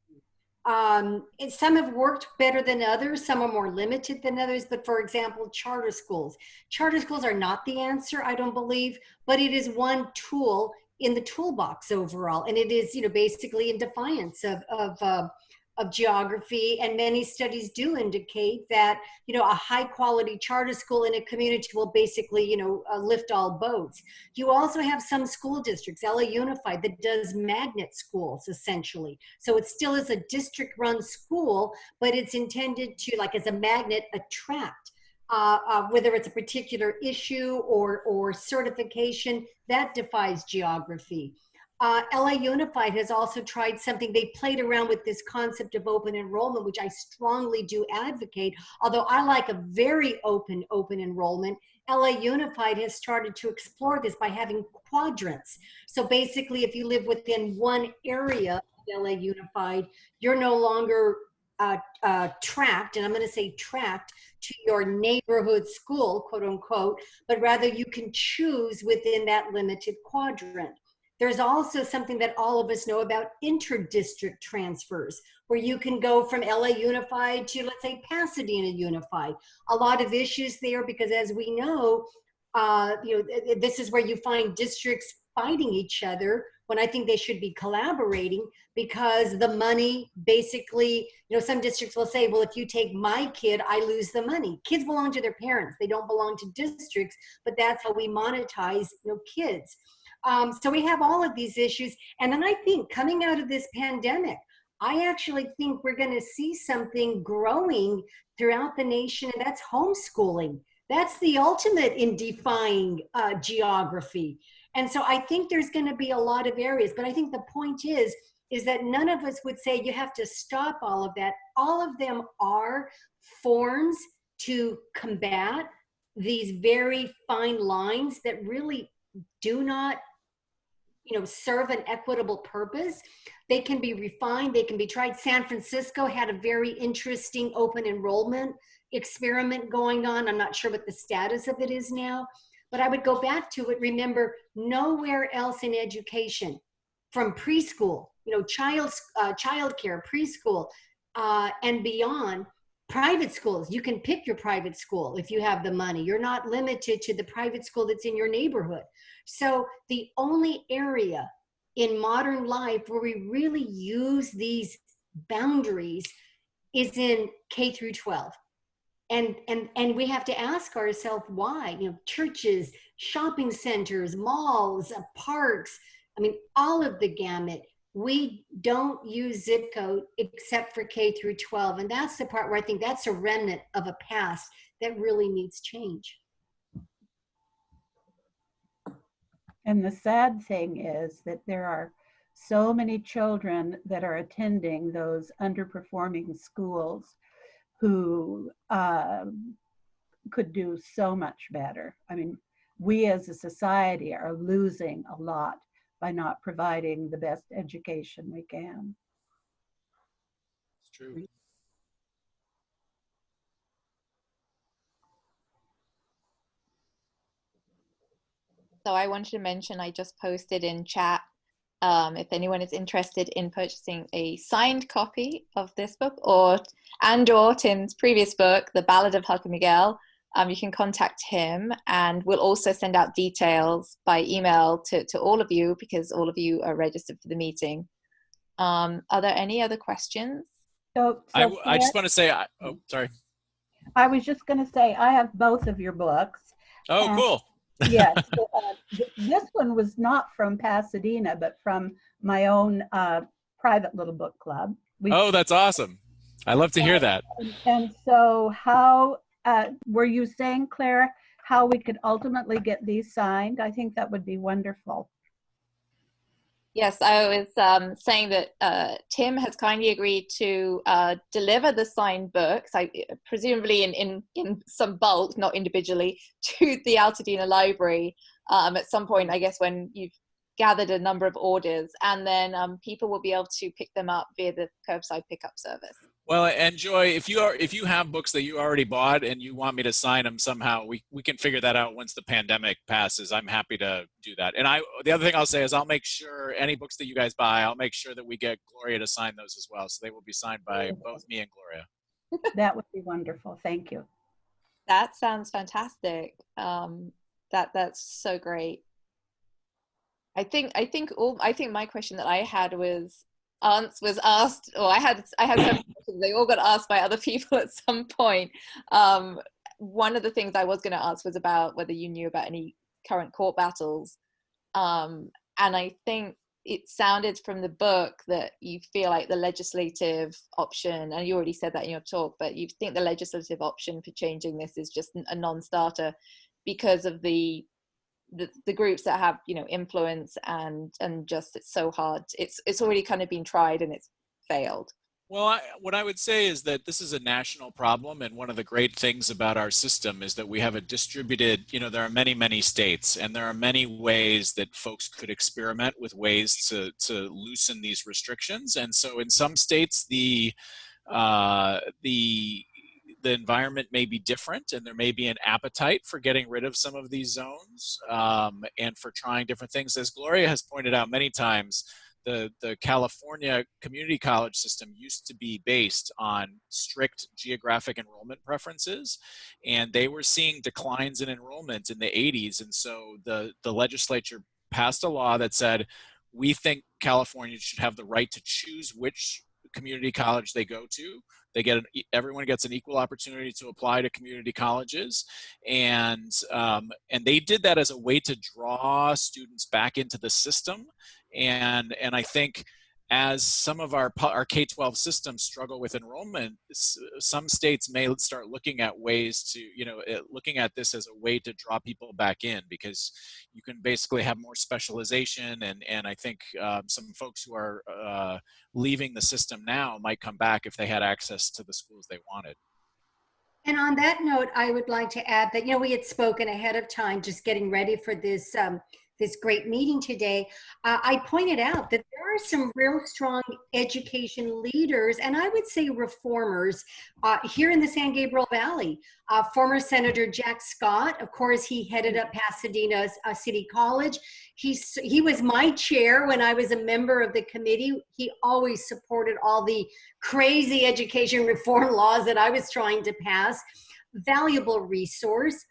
And some have worked better than others. Some are more limited than others. But for example, charter schools. Charter schools are not the answer, I don't believe, but it is one tool in the toolbox overall. And it is, basically in defiance of geography, and many studies do indicate that a high quality charter school in a community will basically lift all boats. You also have some school districts, LA Unified, that does magnet schools essentially. So it still is a district run school, but it's intended to, like as a magnet, attract whether it's a particular issue or certification that defies geography. LA Unified has also tried something. They played around with this concept of open enrollment, which I strongly do advocate. Although I like a very open enrollment, LA Unified has started to explore this by having quadrants. So basically, if you live within one area of LA Unified, you're no longer tracked, and I'm going to say tracked, to your neighborhood school, quote unquote, but rather you can choose within that limited quadrant. There's also something that all of us know about inter-district transfers, where you can go from LA Unified to, let's say, Pasadena Unified. A lot of issues there because, as we know, this is where you find districts fighting each other when I think they should be collaborating, because the money basically, some districts will say, well, if you take my kid, I lose the money. Kids belong to their parents. They don't belong to districts, but that's how we monetize, kids. So we have all of these issues. And then I think coming out of this pandemic, I actually think we're going to see something growing throughout the nation, and that's homeschooling. That's the ultimate in defying geography. And so I think there's going to be a lot of areas, but I think the point is that none of us would say you have to stop all of that. All of them are forms to combat these very fine lines that really do not serve an equitable purpose. They can be refined, they can be tried. San Francisco had a very interesting open enrollment experiment going on. I'm not sure what the status of it is now, but I would go back to it. Remember, nowhere else in education, from preschool, child care, preschool, and beyond, private schools, you can pick your private school if you have the money. You're not limited to the private school that's in your neighborhood. So the only area in modern life where we really use these boundaries is in K through 12. And we have to ask ourselves why. Churches, shopping centers, malls, parks, all of the gamut. We don't use zip code except for K through 12. And that's the part where I think that's a remnant of a past that really needs change. And the sad thing is that there are so many children that are attending those underperforming schools who could do so much better. I mean, we as a society are losing a lot by not providing the best education we can. It's true. So I wanted to mention, I just posted in chat, if anyone is interested in purchasing a signed copy of this book or Tim's previous book, The Ballad of Huck and Miguel, you can contact him, and we'll also send out details by email to all of you, because all of you are registered for the meeting. Are there any other questions? I just want to say, oh, sorry. I was just going to say, I have both of your books. Oh, cool. Yes. This one was not from Pasadena, but from my own private little book club. Oh, that's awesome. I love to hear that. And so how, were you saying, Claire, how we could ultimately get these signed? I think that would be wonderful. Yes, I was saying that Tim has kindly agreed to deliver the signed books, presumably in some bulk, not individually, to the Altadena Library at some point, I guess, when you've gathered a number of orders, and then people will be able to pick them up via the curbside pickup service. Well, and Joy, if you have books that you already bought and you want me to sign them somehow, we can figure that out once the pandemic passes. I'm happy to do that. And the other thing I'll say is I'll make sure any books that you guys buy, I'll make sure that we get Gloria to sign those as well. So they will be signed by both me and Gloria. That would be wonderful. Thank you. That sounds fantastic. That's so great. I think my question that I had was asked, or I had some questions. They all got asked by other people at some point. One of the things I was going to ask was about whether you knew about any current court battles, and I think it sounded from the book that you feel like the legislative option, and you already said that in your talk, but you think the legislative option for changing this is just a non-starter because of the groups that have, influence, and just it's so hard. It's already kind of been tried and it's failed. Well, what I would say is that this is a national problem, and one of the great things about our system is that we have a distributed, there are many, many states, and there are many ways that folks could experiment with ways to loosen these restrictions. And so in some states, the environment may be different, and there may be an appetite for getting rid of some of these zones and for trying different things. As Gloria has pointed out many times, the California community college system used to be based on strict geographic enrollment preferences, and they were seeing declines in enrollment in the 80s. And so the legislature passed a law that said, we think California should have the right to choose which community college they go to. Everyone gets an equal opportunity to apply to community colleges, and they did that as a way to draw students back into the system. And I think as some of our K-12 systems struggle with enrollment, some states may start looking at ways to, looking at this as a way to draw people back in, because you can basically have more specialization. And I think some folks who are leaving the system now might come back if they had access to the schools they wanted. And on that note, I would like to add that, we had spoken ahead of time, just getting ready for this this great meeting today. I pointed out that there are some real strong education leaders, and I would say reformers, here in the San Gabriel Valley. Former Senator Jack Scott, of course, he headed up Pasadena's City College. He was my chair when I was a member of the committee. He always supported all the crazy education reform laws that I was trying to pass. Valuable resource.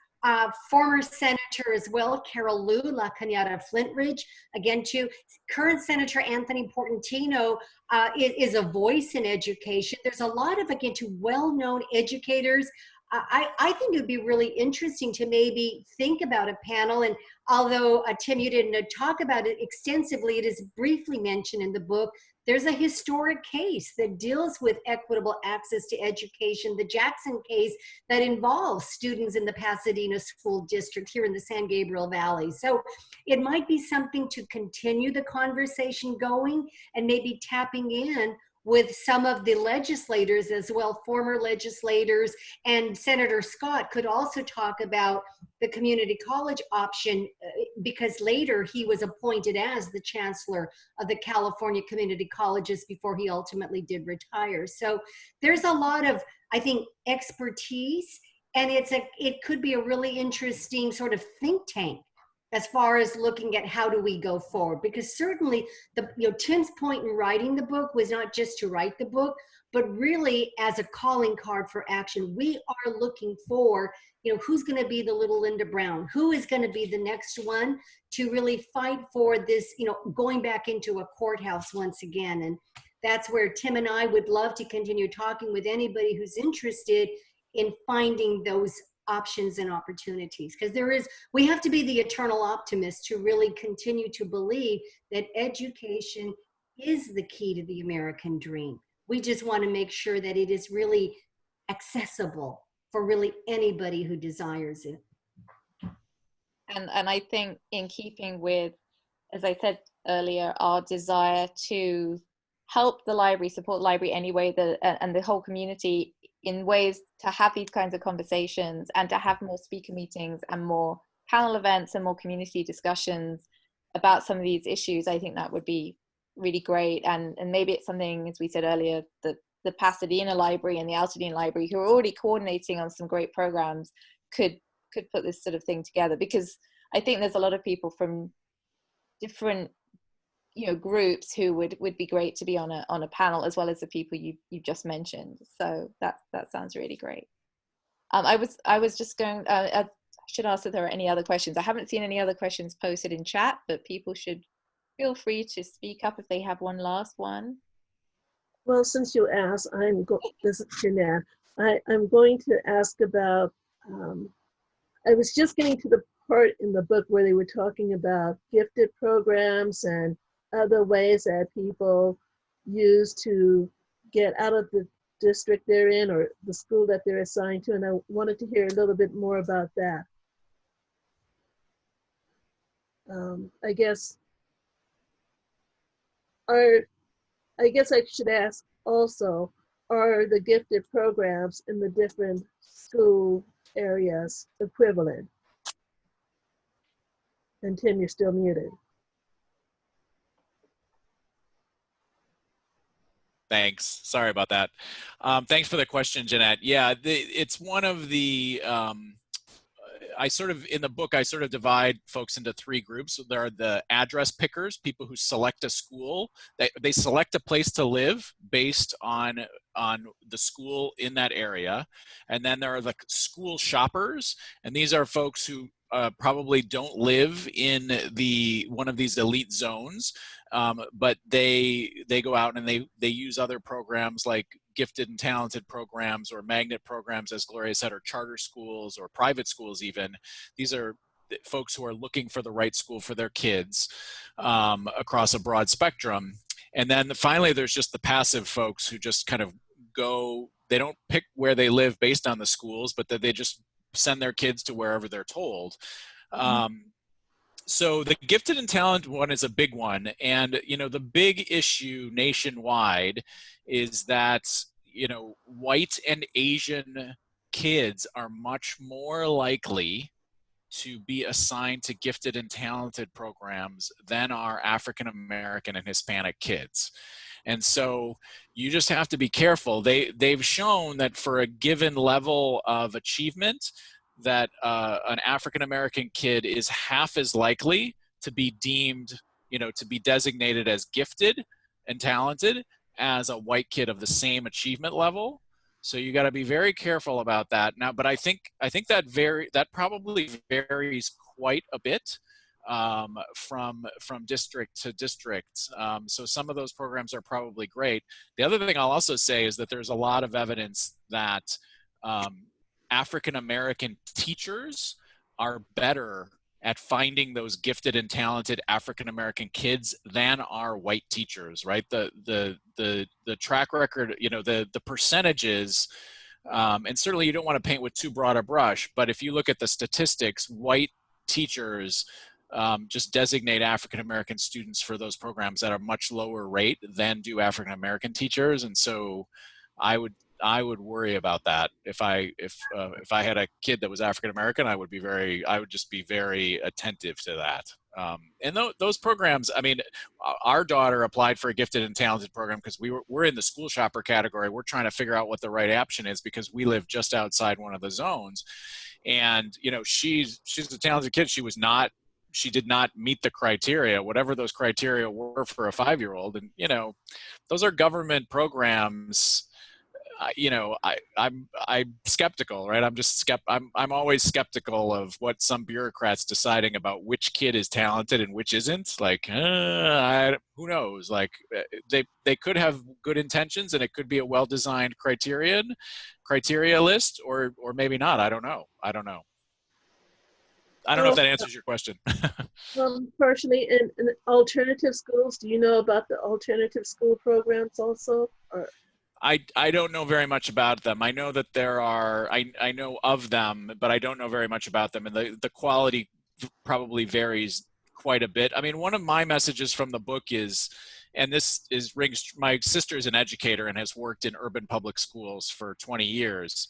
Former Senator as well, Carol Liu, La Cañada Flintridge, again too. Current Senator Anthony Portantino is a voice in education. There's a lot of, again, to well-known educators. I think it would be really interesting to maybe think about a panel, and although Tim, you didn't talk about it extensively, it is briefly mentioned in the book, There's a historic case that deals with equitable access to education, the Jackson case that involves students in the Pasadena School District here in the San Gabriel Valley. So it might be something to continue the conversation going and maybe tapping in with some of the legislators as well, former legislators, and Senator Scott could also talk about the community college option because later he was appointed as the chancellor of the California community colleges before he ultimately did retire. So there's a lot of, I think, expertise, and it could be a really interesting sort of think tank as far as looking at how do we go forward, because certainly Tim's point in writing the book was not just to write the book, but really as a calling card for action. We are looking for, who's going to be the little Linda Brown, who is going to be the next one to really fight for this, going back into a courthouse once again. And that's where Tim and I would love to continue talking with anybody who's interested in finding those options and opportunities, because we have to be the eternal optimist to really continue to believe that education is the key to the American dream. We just want to make sure that it is really accessible for really anybody who desires it. And I think in keeping with, as I said earlier, our desire to help the library, support the library anyway, and the whole community in ways to have these kinds of conversations and to have more speaker meetings and more panel events and more community discussions about some of these issues, I think that would be really great. And maybe it's something, as we said earlier, that the Pasadena Library and the Altadena Library, who are already coordinating on some great programs, could put this sort of thing together, because I think there's a lot of people from different groups who would be great to be on a panel, as well as the people you just mentioned. So that sounds really great. I was just going, I should ask if there are any other questions. I haven't seen any other questions posted in chat, but people should feel free to speak up if they have one last one. Well, since you asked, this is Jeanette. I'm going to ask about, I was just getting to the part in the book where they were talking about gifted programs and other ways that people use to get out of the district they're in or the school that they're assigned to, and I wanted to hear a little bit more about that. I guess I should ask also, are the gifted programs in the different school areas equivalent? And Tim, you're still muted. Thanks. Sorry about that. Thanks for the question, Jeanette. Yeah, it's one of the, in the book, I sort of divide folks into three groups. So there are the address pickers, people who select a school. They select a place to live based on the school in that area. And then there are the school shoppers. And these are folks who probably don't live in one of these elite zones, but they go out and they use other programs like gifted and talented programs or magnet programs, as Gloria said, or charter schools or private schools even. These are folks who are looking for the right school for their kids across a broad spectrum. And then finally, there's just the passive folks who just kind of go, they don't pick where they live based on the schools, but that they just send their kids to wherever they're told. So the gifted and talented one is a big one. And, the big issue nationwide is that, white and Asian kids are much more likely to be assigned to gifted and talented programs than are African American and Hispanic kids. And so you just have to be careful. They've shown that for a given level of achievement, that an African American kid is half as likely to be deemed, to be designated as gifted and talented as a white kid of the same achievement level. So you got to be very careful about that now. But I think that probably varies quite a bit from district to district. So some of those programs are probably great. The other thing I'll also say is that there's a lot of evidence that African American teachers are better at finding those gifted and talented African American kids than are white teachers, right? The track record, you know, the percentages, and certainly you don't want to paint with too broad a brush, but if you look at the statistics, white teachers just designate African American students for those programs at a much lower rate than do African American teachers, and so I would worry about that. If I had a kid that was African American, I would just be very attentive to that. And those programs, I mean, our daughter applied for a gifted and talented program because we're in the school shopper category. We're trying to figure out what the right option is because we live just outside one of the zones. And, you know, she's a talented kid. She did not meet the criteria, whatever those criteria were for a 5-year-old. And, you know, those are government programs. You know, I'm skeptical, right? I'm always skeptical of what some bureaucrats deciding about which kid is talented and which isn't. Like, who knows? Like, they could have good intentions, and it could be a well-designed criteria list, or maybe not. I don't know. I don't know if that answers your question. Partially, in alternative schools, do you know about the alternative school programs also? Or? I don't know very much about them. I know that there are, I know of them, but I don't know very much about them. And the quality probably varies quite a bit. I mean, one of my messages from the book is, and my sister is an educator and has worked in urban public schools for 20 years.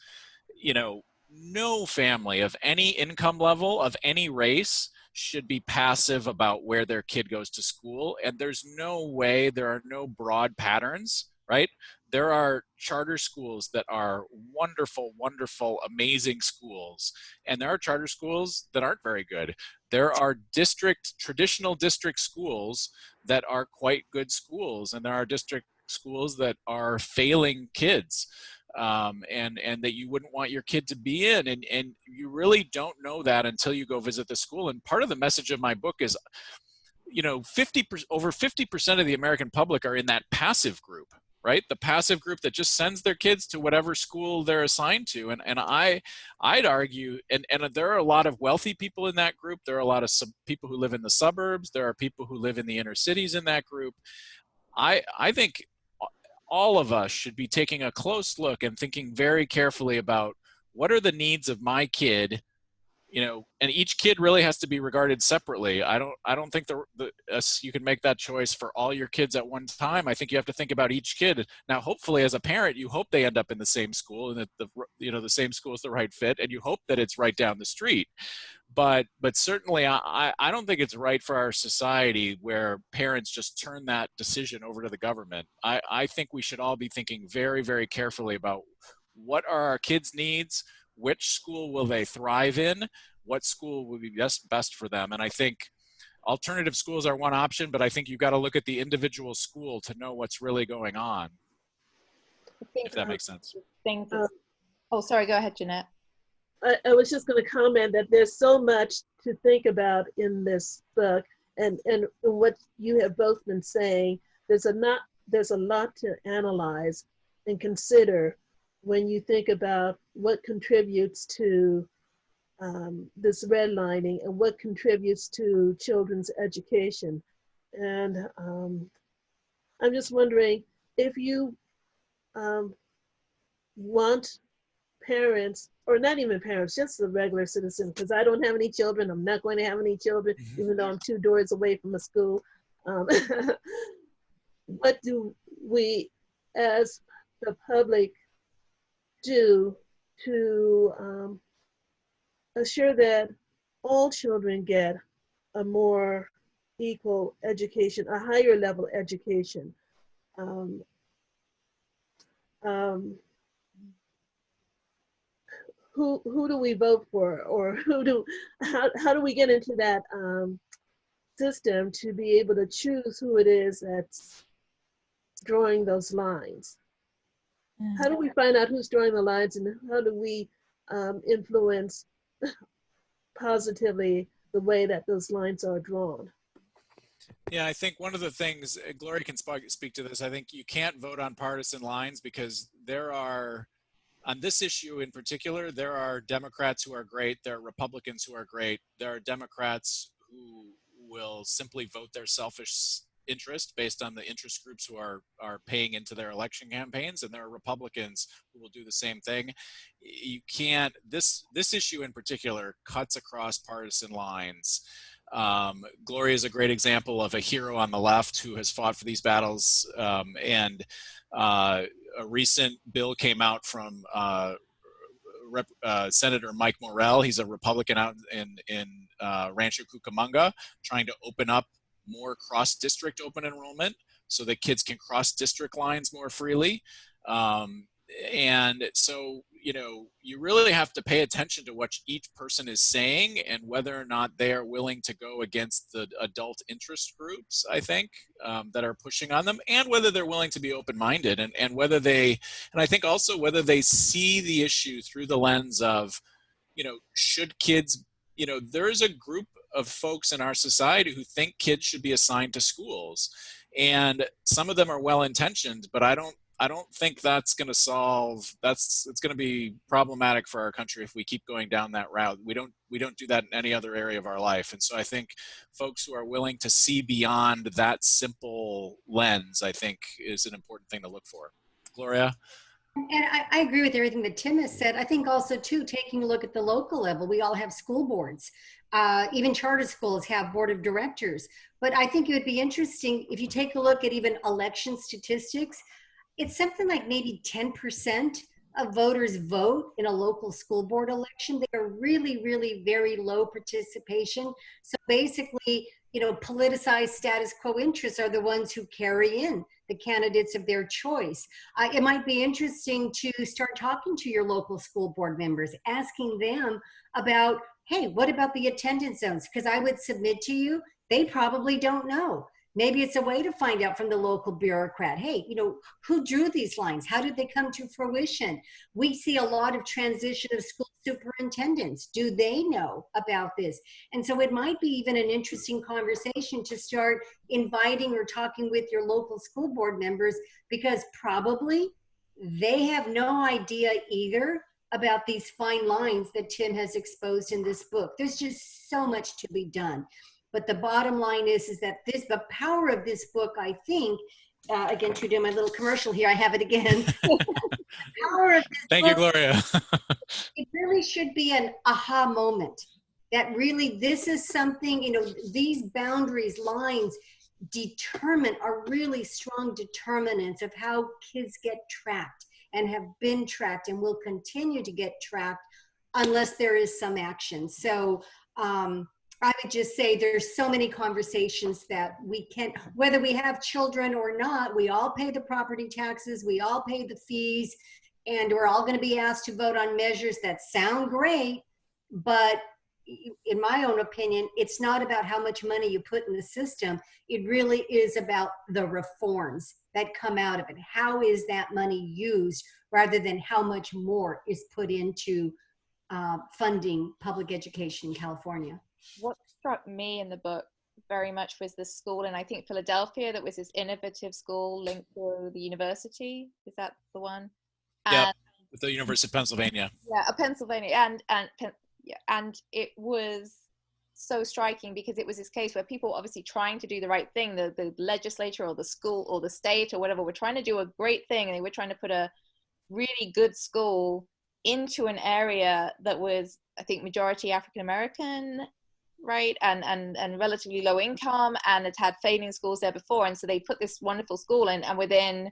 You know, no family of any income level, of any race, should be passive about where their kid goes to school. And there's no way, there are no broad patterns, right? There are charter schools that are wonderful, wonderful, amazing schools. And there are charter schools that aren't very good. There are traditional district schools that are quite good schools. And there are district schools that are failing kids. And that you wouldn't want your kid to be in. And you really don't know that until you go visit the school. And part of the message of my book is, you know, over 50% of the American public are in that passive group, right? The passive group that just sends their kids to whatever school they're assigned to. And I'd argue, and there are a lot of wealthy people in that group. There are a lot of people who live in the suburbs. There are people who live in the inner cities in that group. I think all of us should be taking a close look and thinking very carefully about what are the needs of my kid, you know, and each kid really has to be regarded separately. I don't think you can make that choice for all your kids at one time. I think you have to think about each kid. Now, hopefully as a parent, you hope they end up in the same school and that the same school is the right fit, and you hope that it's right down the street. But certainly I don't think it's right for our society where parents just turn that decision over to the government. I think we should all be thinking very, very carefully about what are our kids' needs, which school will they thrive in, what school will be best for them. And I think alternative schools are one option, but I think you've got to look at the individual school to know what's really going on, if that makes sense. Oh, sorry, go ahead, Jeanette. I was just going to comment that there's so much to think about in this book, and what you have both been saying. There's a lot to analyze and consider when you think about what contributes to this redlining and what contributes to children's education. And I'm just wondering if you want parents, or not even parents, just the regular citizen, because I don't have any children, I'm not going to have any children, even though I'm 2 doors away from a school. What do we as the public do to assure that all children get a more equal education, a higher level education? Who do we vote for, or how do we get into that system to be able to choose who it is that's drawing those lines? How do we find out who's drawing the lines, and how do we influence positively the way that those lines are drawn? Yeah, I think one of the things, Gloria can speak to this, I think you can't vote on partisan lines because there are on this issue in particular, there are Democrats who are great. There are Republicans who are great. There are Democrats who will simply vote their selfish interest based on the interest groups who are paying into their election campaigns, and there are Republicans who will do the same thing. You can't, this issue in particular cuts across partisan lines. Gloria is a great example of a hero on the left who has fought for these battles, and a recent bill came out from Senator Mike Morrell. He's a Republican out in Rancho Cucamonga, trying to open up more cross-district open enrollment so that kids can cross district lines more freely. And so, you know, you really have to pay attention to what each person is saying and whether or not they are willing to go against the adult interest groups, I think, that are pushing on them, and whether they're willing to be open-minded, and whether they, and I think also whether they see the issue through the lens of, you know, should kids, you know, there's a group of folks in our society who think kids should be assigned to schools, and some of them are well-intentioned, but I don't think that's going to solve, it's going to be problematic for our country if we keep going down that route. We don't do that in any other area of our life. And so I think folks who are willing to see beyond that simple lens, I think, is an important thing to look for. Gloria? And I agree with everything that Tim has said. I think also, too, taking a look at the local level, we all have school boards. Even charter schools have board of directors. But I think it would be interesting if you take a look at even election statistics. It's something like maybe 10% of voters vote in a local school board election. They are really, really very low participation. So basically, you know, politicized status quo interests are the ones who carry in the candidates of their choice. It might be interesting to start talking to your local school board members, asking them about, hey, what about the attendance zones? Because I would submit to you, they probably don't know. Maybe it's a way to find out from the local bureaucrat, hey, you know, who drew these lines? How did they come to fruition? We see a lot of transition of school superintendents. Do they know about this? And so it might be even an interesting conversation to start inviting or talking with your local school board members, because probably they have no idea either about these fine lines that Tim has exposed in this book. There's just so much to be done. But the bottom line is that the power of this book, I think, again, to do my little commercial here, I have it again. Power of this Thank book, you, Gloria. it really should be an aha moment. That really, this is something, you know, these boundaries, lines are really strong determinants of how kids get tracked and have been tracked and will continue to get tracked unless there is some action. So, I would just say there's so many conversations that we can, whether we have children or not, we all pay the property taxes, we all pay the fees, and we're all going to be asked to vote on measures that sound great, but in my own opinion, it's not about how much money you put in the system. It really is about the reforms that come out of it. How is that money used rather than how much more is put into funding public education in California? What struck me in the book very much was the school, and I think Philadelphia, that was this innovative school linked to the university. Is that the one? Yeah, the University of Pennsylvania. Yeah, Pennsylvania, and it was so striking because it was this case where people were obviously trying to do the right thing. The legislature or the school or the state or whatever were trying to do a great thing, and they were trying to put a really good school into an area that was, I think, majority African American, right, and relatively low income, and it had failing schools there before, and so they put this wonderful school in, and within,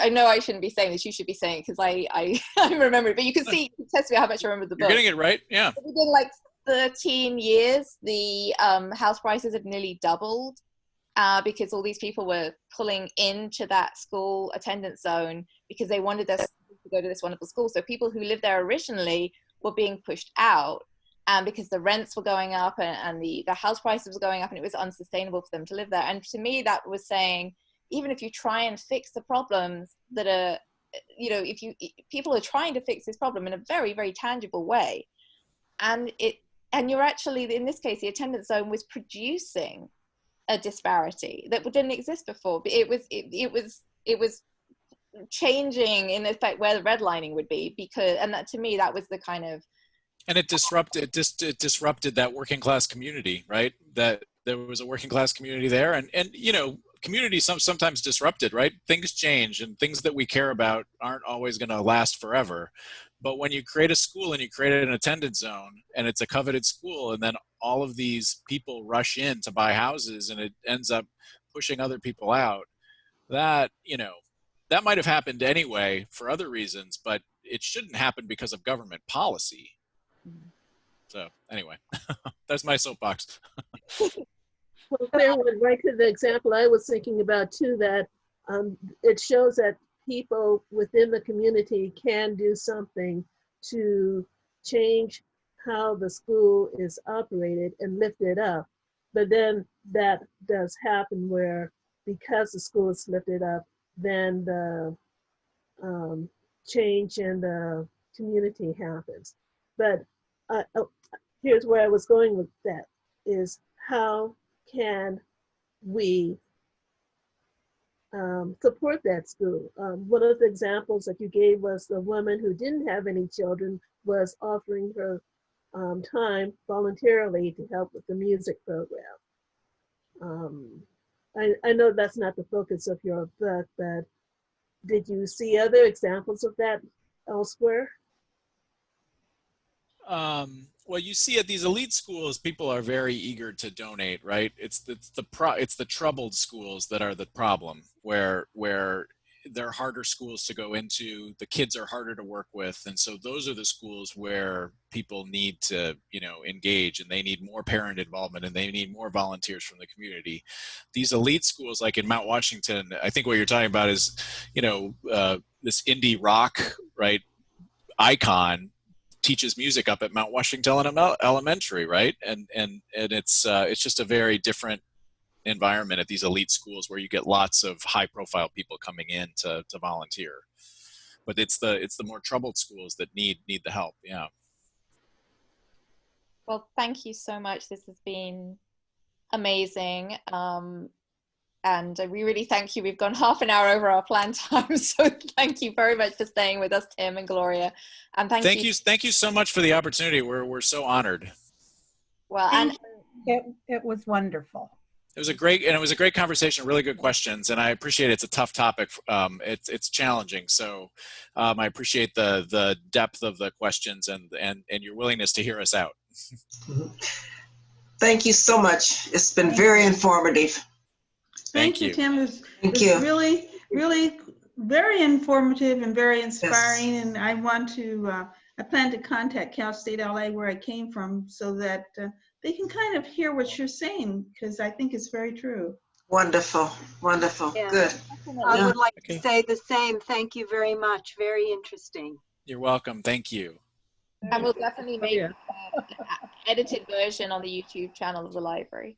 I know I shouldn't be saying this, you should be saying it because I remember it, but you can see, you can test me how much I remember the book. You're getting it right, yeah. Within like 13 years, the house prices had nearly doubled because all these people were pulling into that school attendance zone because they wanted their students to go to this wonderful school. So people who lived there originally were being pushed out. Because the rents were going up and the house prices were going up, and it was unsustainable for them to live there. And to me, that was saying, even if you try and fix the problems that are, you know, if people are trying to fix this problem in a very, very tangible way, and you're actually, in this case, the attendance zone was producing a disparity that didn't exist before. It was changing in effect where the redlining would be, because, and that to me, that was the kind of, and it disrupted that working class community, right? That there was a working class community there, and you know, communities sometimes disrupted, right? Things change, and things that we care about aren't always going to last forever. But when you create a school and you create an attendance zone, and it's a coveted school, and then all of these people rush in to buy houses, and it ends up pushing other people out, that, you know, that might have happened anyway for other reasons, but it shouldn't happen because of government policy. So anyway, that's my soapbox. Well, Claire went right to the example I was thinking about too, that it shows that people within the community can do something to change how the school is operated and lift it up. But then that does happen where, because the school is lifted up, then the change in the community happens. But here's where I was going with that, is how can we support that school? One of the examples that you gave was the woman who didn't have any children was offering her time voluntarily to help with the music program. I know that's not the focus of your book, but did you see other examples of that elsewhere? Well, you see at these elite schools, people are very eager to donate, right? It's the troubled schools that are the problem, where they're harder schools to go into, the kids are harder to work with, and so those are the schools where people need to, you know, engage, and they need more parent involvement, and they need more volunteers from the community. These elite schools, like in Mount Washington, I think what you're talking about is, you know, this indie rock, right, icon teaches music up at Mount Washington Elementary, right? And it's just a very different environment at these elite schools where you get lots of high profile people coming in to volunteer. But it's the more troubled schools that need the help. Yeah. well, thank you so much. This has been amazing. And we really thank you. We've gone half an hour over our planned time. So thank you very much for staying with us, Tim and Gloria. And thank you so much for the opportunity. We're so honored. Well, and it was wonderful. It was a great conversation, really good questions, and I appreciate it. It's a tough topic. It's challenging, so I appreciate the depth of the questions and your willingness to hear us out. Thank you so much. It's been very informative. Thank you, Tim. Thank you. Really, really very informative and very inspiring. Yes. And I want to, I plan to contact Cal State LA, where I came from, so that they can kind of hear what you're saying, because I think it's very true. Wonderful, wonderful, yeah. Good. I would like to say the same. Thank you very much. Very interesting. You're welcome. Thank you. And we'll definitely make an edited version on the YouTube channel of the library.